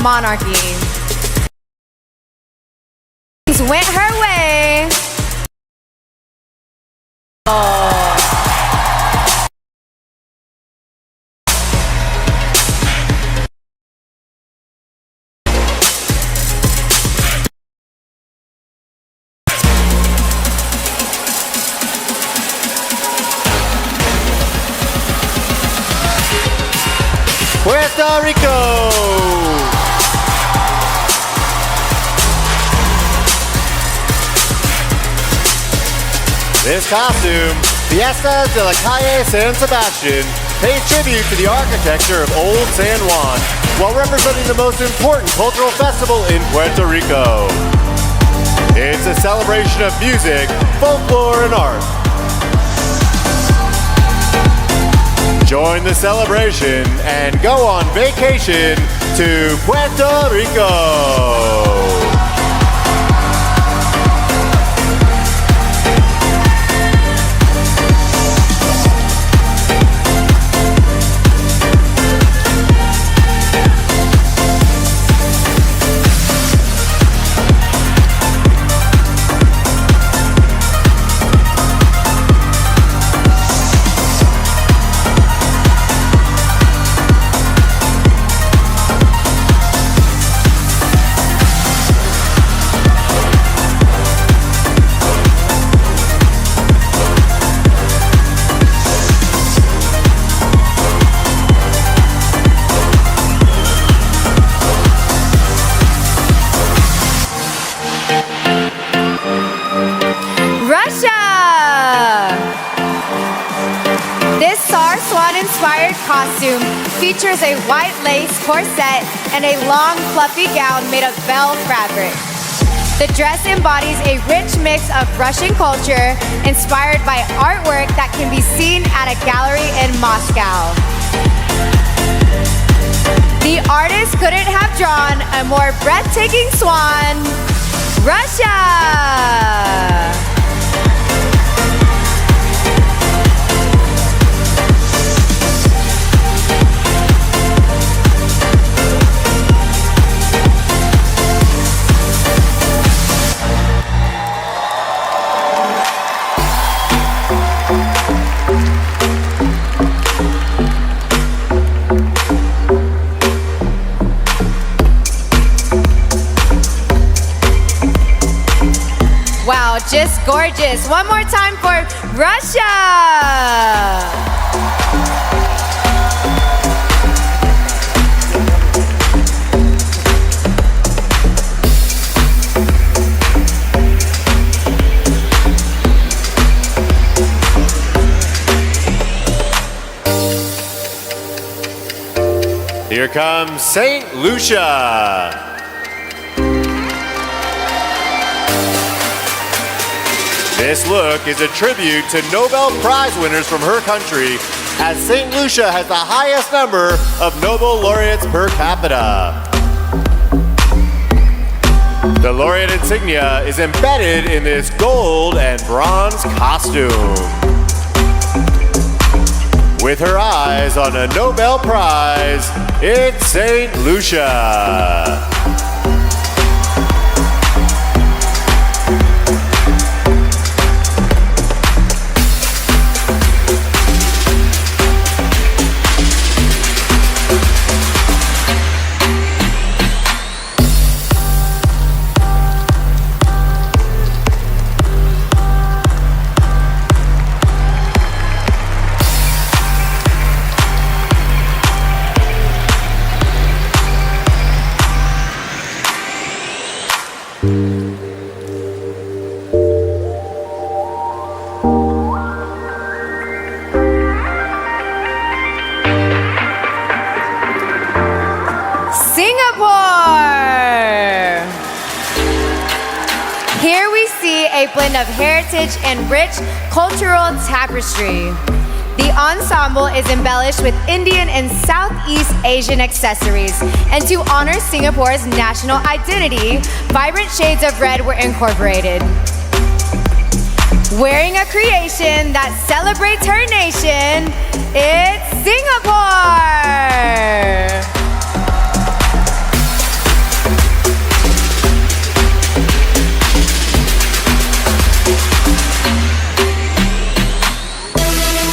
Monarchy. Things went her way. Puerto Rico. This costume, Fiestas de la Calle San Sebastian, pays tribute to the architecture of Old San Juan while representing the most important cultural festival in Puerto Rico. It's a celebration of music, folklore, and art. Join the celebration and go on vacation to Puerto Rico. Costume features a white lace corset and a long fluffy gown made of bell fabric. The dress embodies a rich mix of Russian culture inspired by artwork that can be seen at a gallery in Moscow. The artist couldn't have drawn a more breathtaking swan. Russia! Wow, just gorgeous. One more time for Russia. Here comes St. Lucia. This look is a tribute to Nobel Prize winners from her country, as St. Lucia has the highest number of Nobel laureates per capita. The laureate insignia is embedded in this gold and bronze costume. With her eyes on a Nobel Prize, it's St. Lucia. a blend of heritage and rich cultural tapestry. The ensemble is embellished with Indian and Southeast Asian accessories. And to honor Singapore's national identity, vibrant shades of red were incorporated. Wearing a creation that celebrates her nation, it's Singapore!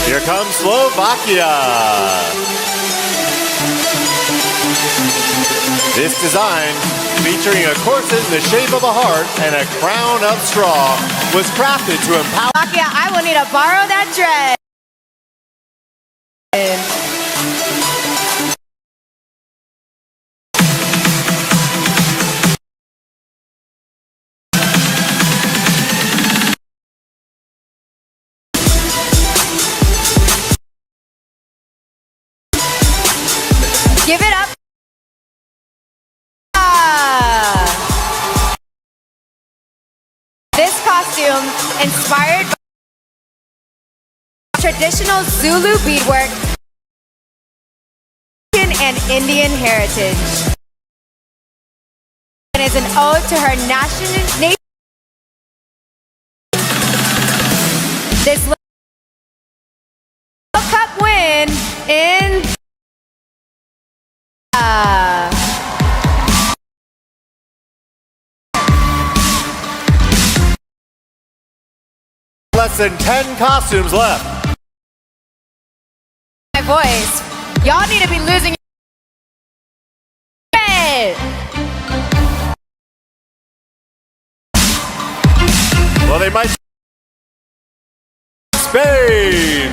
Here comes Slovakia. This design, featuring a corset in the shape of a heart and a crown of straw, was crafted to empower. Slovakia, I will need to borrow that dress. Give it up. This costume, inspired by traditional Zulu beadwork and Indian heritage, and is an ode to her nation. This World Cup win in less than 10 costumes left. My voice. Y'all need to be losing your head. Well, they might. Spain.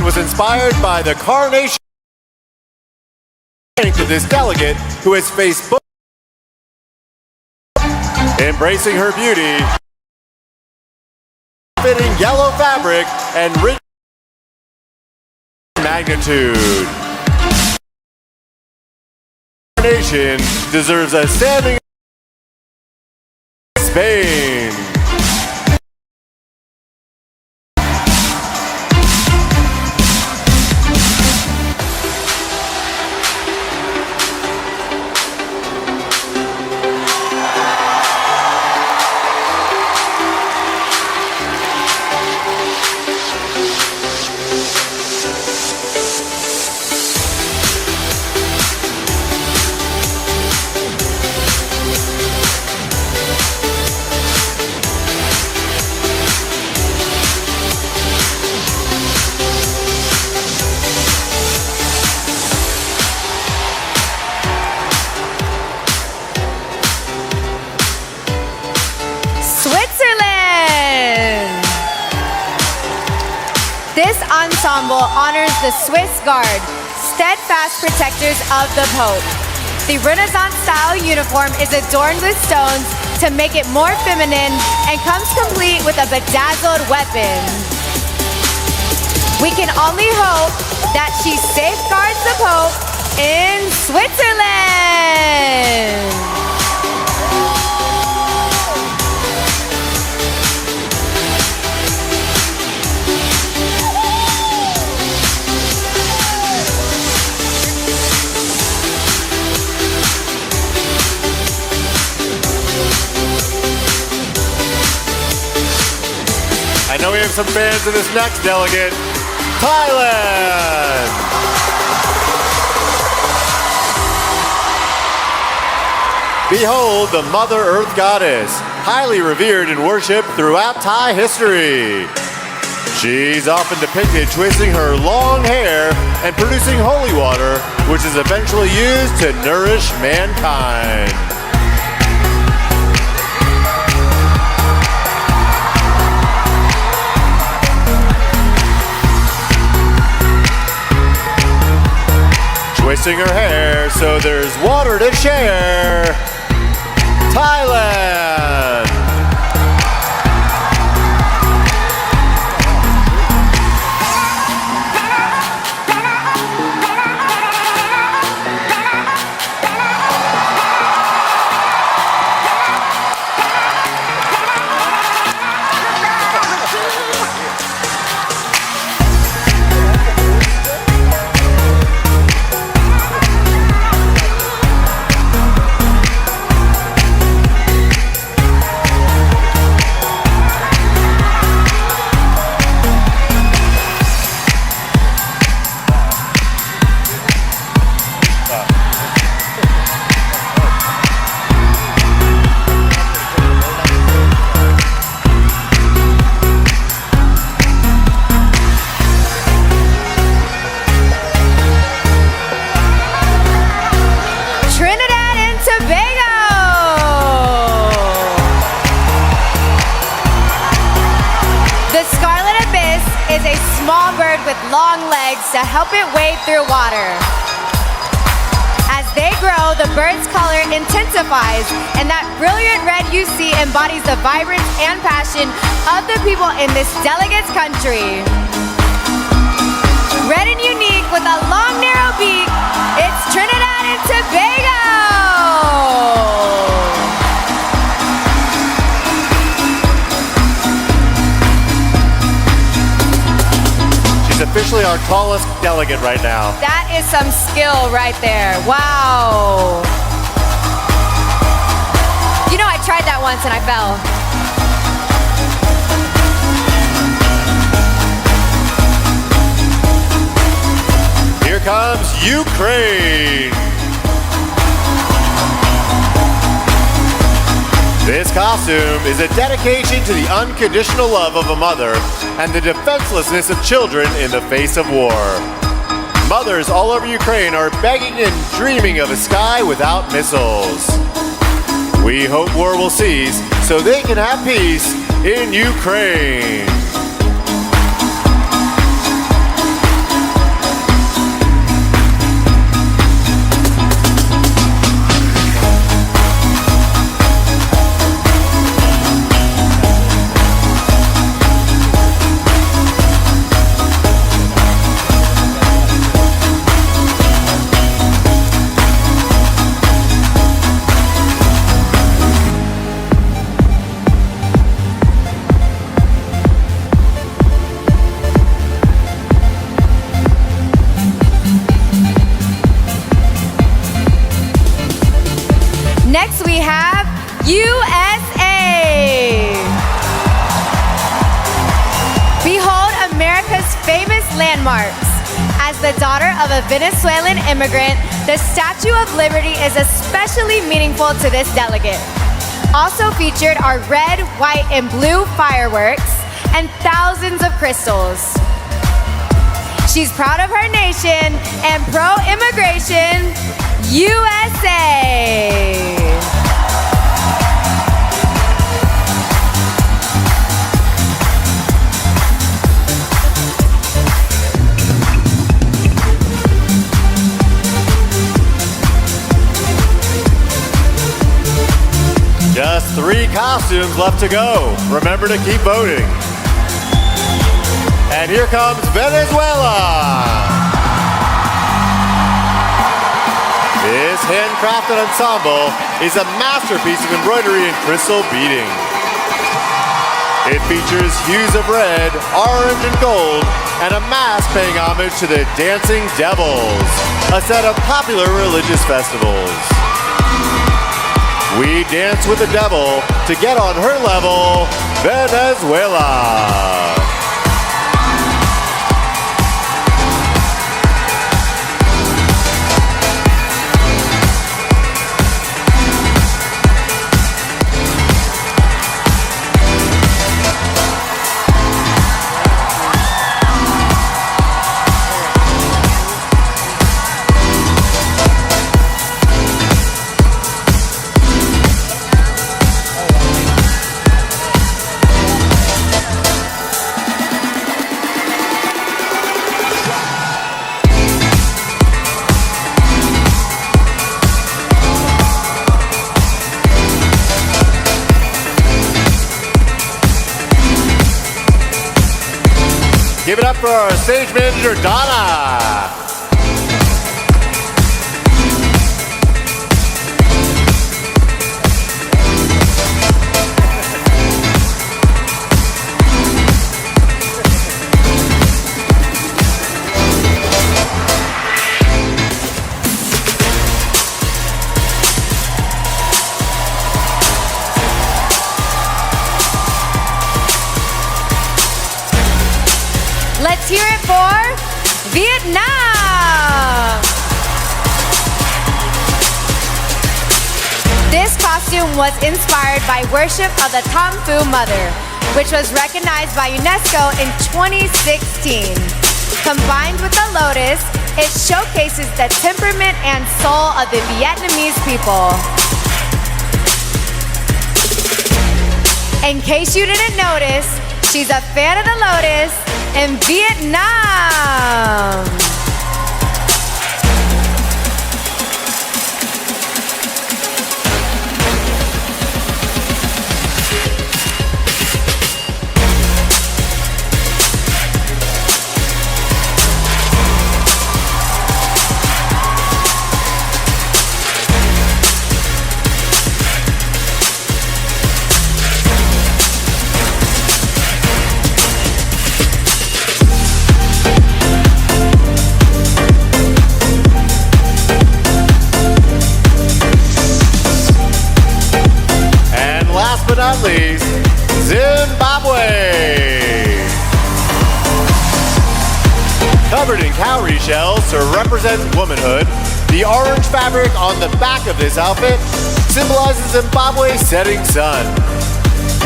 Was inspired by the carnation of this delegate who has faced both embracing her beauty, fitting yellow fabric and rich magnitude. Carnation deserves a standing Spain. This ensemble honors the Swiss Guard, steadfast protectors of the Pope. The Renaissance-style uniform is adorned with stones to make it more feminine and comes complete with a bedazzled weapon. We can only hope that she safeguards the Pope in Switzerland. I know we have some fans of this next delegate, Thailand. Behold the Mother Earth Goddess, highly revered and worshipped throughout Thai history. She's often depicted twisting her long hair and producing holy water, which is eventually used to nourish mankind. Twisting her hair so there's water to share. Thailand. bird with long legs to help it wade through water. As they grow, the bird's color intensifies, and that brilliant red you see embodies the vibrance and passion of the people in this delegate's country. Red and unique with a long, narrow beak, it's Trinidad and Tobago! She's officially our tallest delegate right now. That is some skill right there. Wow. You know, I tried that once and I fell. Here comes Ukraine. This costume is a dedication to the unconditional love of a mother and the defenselessness of children in the face of war. Mothers all over Ukraine are begging and dreaming of a sky without missiles. We hope war will cease so they can have peace in Ukraine. Next we have USA. Behold America's famous landmarks. As the daughter of a Venezuelan immigrant, the Statue of Liberty is especially meaningful to this delegate. Also featured are red, white, and blue fireworks and thousands of crystals. She's proud of her nation and pro-immigration, USA. Just 3 costumes left to go. Remember to keep voting. And here comes Venezuela. This handcrafted ensemble is a masterpiece of embroidery and crystal beading. It features hues of red, orange, and gold, and a mask paying homage to the Dancing Devils, a set of popular religious festivals. We dance with the devil to get on her level, Venezuela. Give it up for our stage manager, Donna. Let's hear it for Vietnam! This costume was inspired by worship of the Kung Fu Mother, which was recognized by UNESCO in 2016. Combined with the lotus, it showcases the temperament and soul of the Vietnamese people. In case you didn't notice, she's a fan of the lotus in Vietnam. But not least, Zimbabwe. Covered in cowrie shells to represent womanhood, the orange fabric on the back of this outfit symbolizes Zimbabwe's setting sun.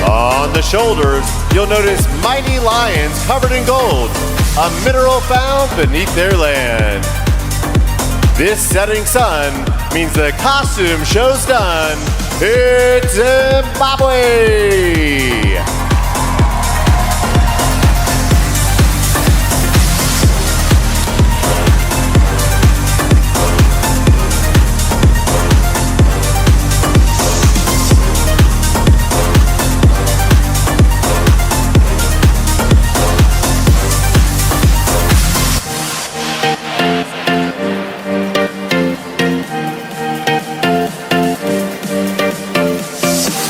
On the shoulders, you'll notice mighty lions covered in gold, a mineral found beneath their land. This setting sun means the costume show's done. It's Zimbabwe!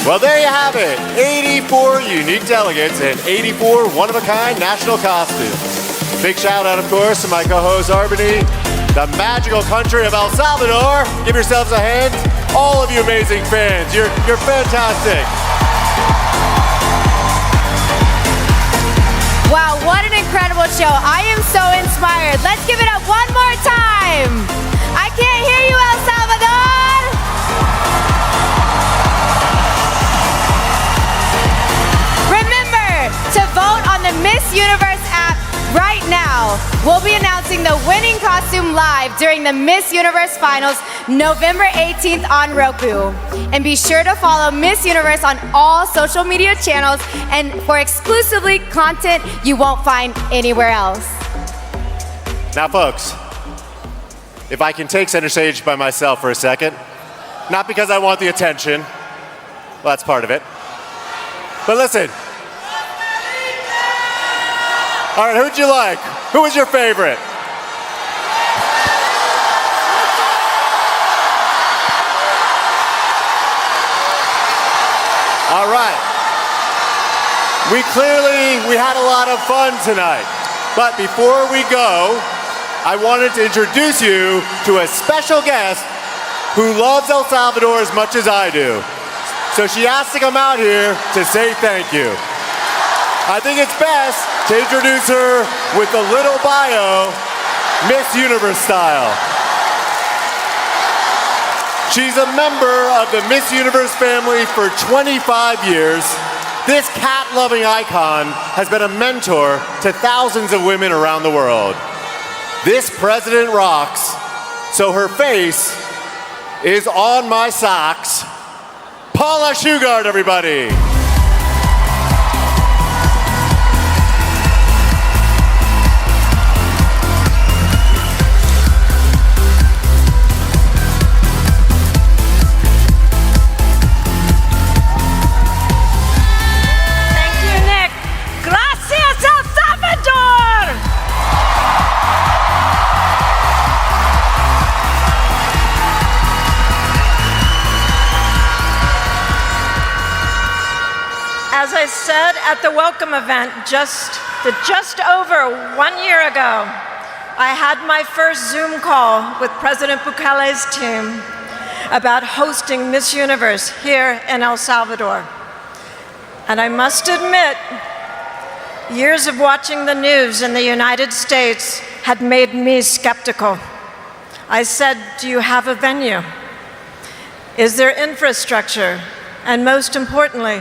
Well, there you have it. 84 unique delegates and 84 one-of-a-kind national costumes. Big shout out, of course, to my co-host Arbany, the magical country of El Salvador. Give yourselves a hand. All of you amazing fans, you're fantastic. Wow, what an incredible show. I am so inspired. Let's give it up one more time. I can't hear you, El Salvador. Remember to vote on the Miss Universe app right now. We'll be announcing the winning costume live during the Miss Universe Finals November 18th on Roku. And be sure to follow Miss Universe on all social media channels and for exclusively content you won't find anywhere else. Now, folks, if I can take center stage by myself for a second, not because I want the attention, well, that's part of it, but listen. All right, who'd you like? Who was your favorite? All right. We had a lot of fun tonight. But before we go, I wanted to introduce you to a special guest who loves El Salvador as much as I do. So she asked to come out here to say thank you. I think it's best to introduce her with a little bio, Miss Universe style. She's a member of the Miss Universe family for 25 years. This cat-loving icon has been a mentor to thousands of women around the world. This president rocks, so her face is on my socks. Paula Shugart, everybody. As I said at the welcome event just over 1 year ago, I had my first Zoom call with President Bukele's team about hosting Miss Universe here in El Salvador. And I must admit, years of watching the news in the United States had made me skeptical. I said, do you have a venue? Is there infrastructure? And most importantly,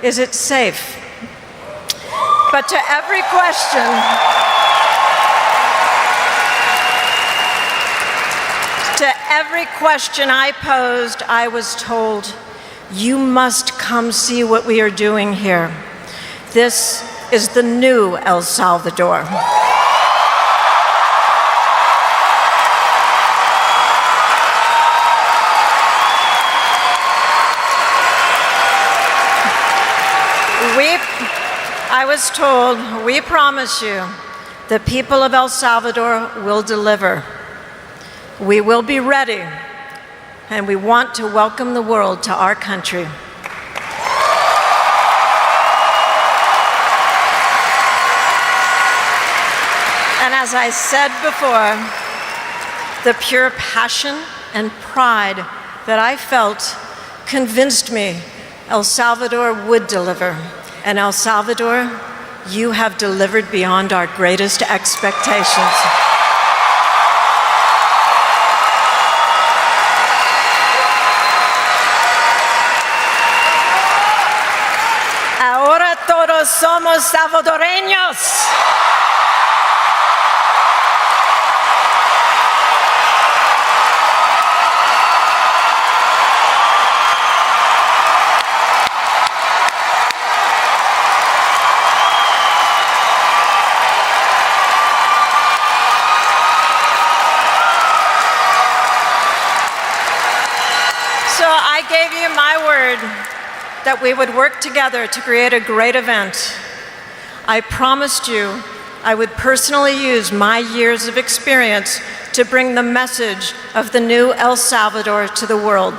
is it safe? But to every question I posed, I was told, you must come see what we are doing here. This is the new El Salvador. I was told, we promise you, the people of El Salvador will deliver. We will be ready, and we want to welcome the world to our country. And as I said before, the pure passion and pride that I felt convinced me El Salvador would deliver. And El Salvador, you have delivered beyond our greatest expectations. Ahora todos somos salvadoreños. I gave you my word that we would work together to create a great event. I promised you I would personally use my years of experience to bring the message of the new El Salvador to the world.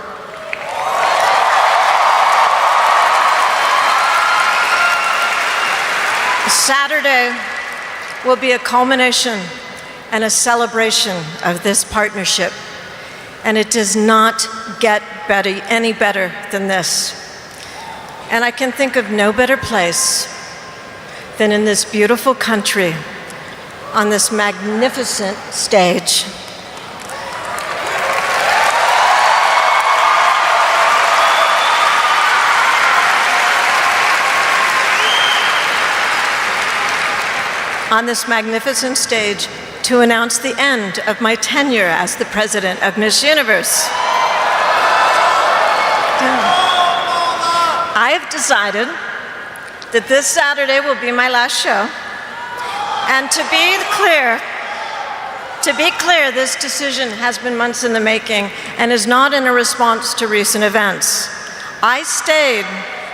Saturday will be a culmination and a celebration of this partnership. And it does not get any better than this. And I can think of no better place than in this beautiful country, on this magnificent stage. On this magnificent stage, to announce the end of my tenure as the president of Miss Universe. I have decided that this Saturday will be my last show. And to be clear, this decision has been months in the making and is not in a response to recent events. I stayed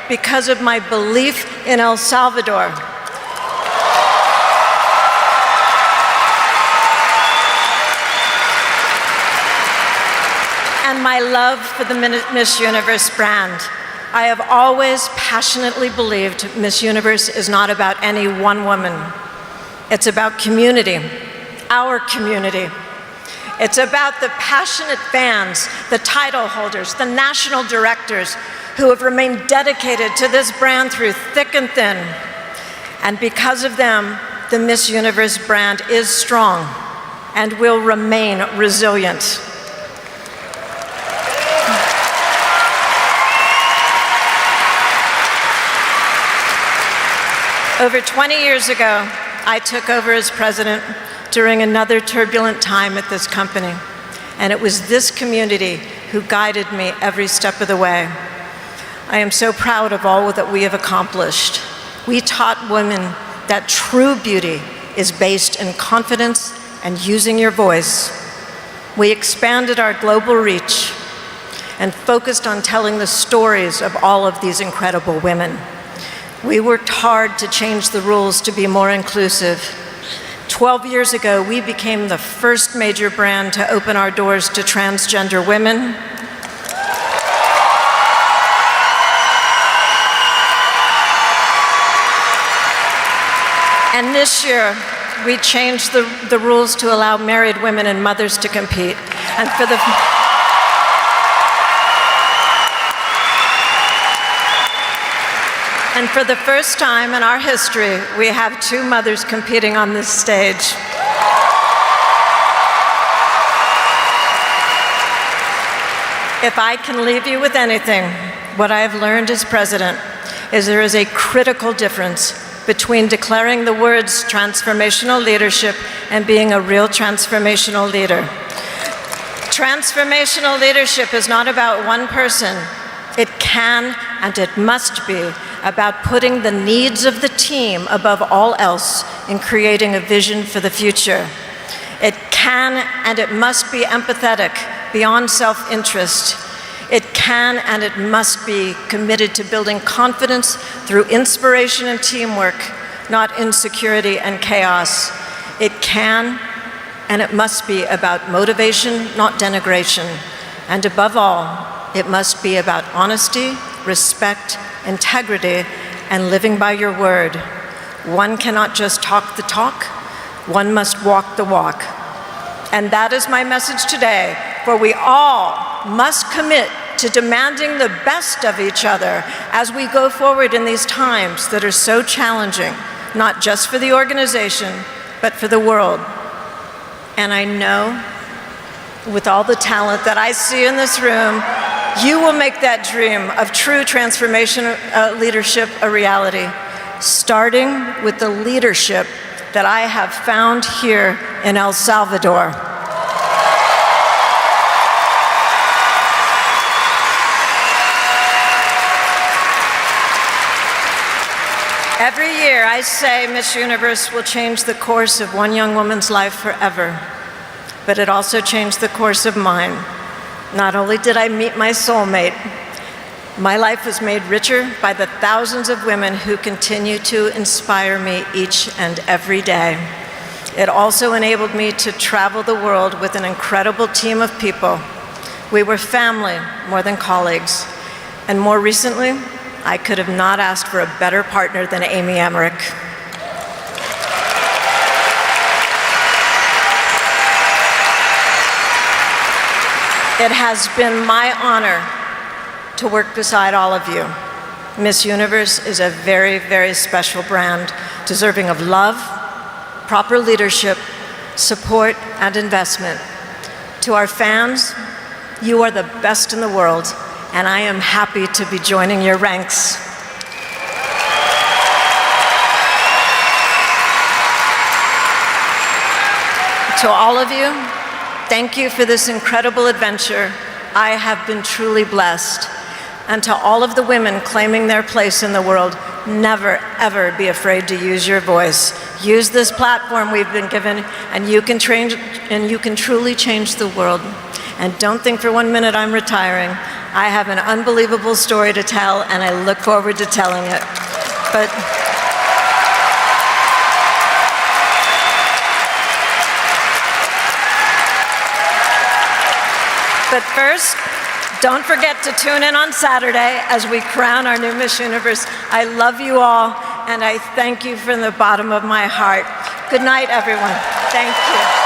because of my belief in El Salvador. And my love for the Miss Universe brand. I have always passionately believed Miss Universe is not about any one woman. It's about community, our community. It's about the passionate fans, the title holders, the national directors who have remained dedicated to this brand through thick and thin. And because of them, the Miss Universe brand is strong and will remain resilient. Over 20 years ago, I took over as president during another turbulent time at this company, and it was this community who guided me every step of the way. I am so proud of all that we have accomplished. We taught women that true beauty is based in confidence and using your voice. We expanded our global reach and focused on telling the stories of all of these incredible women. We worked hard to change the rules to be more inclusive. 12 years ago, we became the first major brand to open our doors to transgender women. And this year, we changed the rules to allow married women and mothers to compete. And for the first time in our history, we have two mothers competing on this stage. If I can leave you with anything, what I have learned as president is there is a critical difference between declaring the words transformational leadership and being a real transformational leader. Transformational leadership is not about one person. It can and it must be about putting the needs of the team above all else in creating a vision for the future. It can and it must be empathetic beyond self-interest. It can and it must be committed to building confidence through inspiration and teamwork, not insecurity and chaos. It can and it must be about motivation, not denigration. And above all, it must be about honesty, respect, integrity, and living by your word. One cannot just talk the talk, one must walk the walk. And that is my message today, for we all must commit to demanding the best of each other as we go forward in these times that are so challenging, not just for the organization, but for the world. And I know, with all the talent that I see in this room, you will make that dream of true transformation leadership a reality, starting with the leadership that I have found here in El Salvador. Every year I say Miss Universe will change the course of one young woman's life forever, but it also changed the course of mine. Not only did I meet my soulmate, my life was made richer by the thousands of women who continue to inspire me each and every day. It also enabled me to travel the world with an incredible team of people. We were family more than colleagues. And more recently, I could have not asked for a better partner than Amy Emmerich. It has been my honor to work beside all of you. Miss Universe is a very, very special brand, deserving of love, proper leadership, support, and investment. To our fans, you are the best in the world, and I am happy to be joining your ranks. To all of you, thank you for this incredible adventure. I have been truly blessed. And to all of the women claiming their place in the world, never, ever be afraid to use your voice. Use this platform we've been given, and you can truly change the world. And don't think for 1 minute I'm retiring. I have an unbelievable story to tell, and I look forward to telling it. But first, don't forget to tune in on Saturday as we crown our new Miss Universe. I love you all, and I thank you from the bottom of my heart. Good night, everyone. Thank you.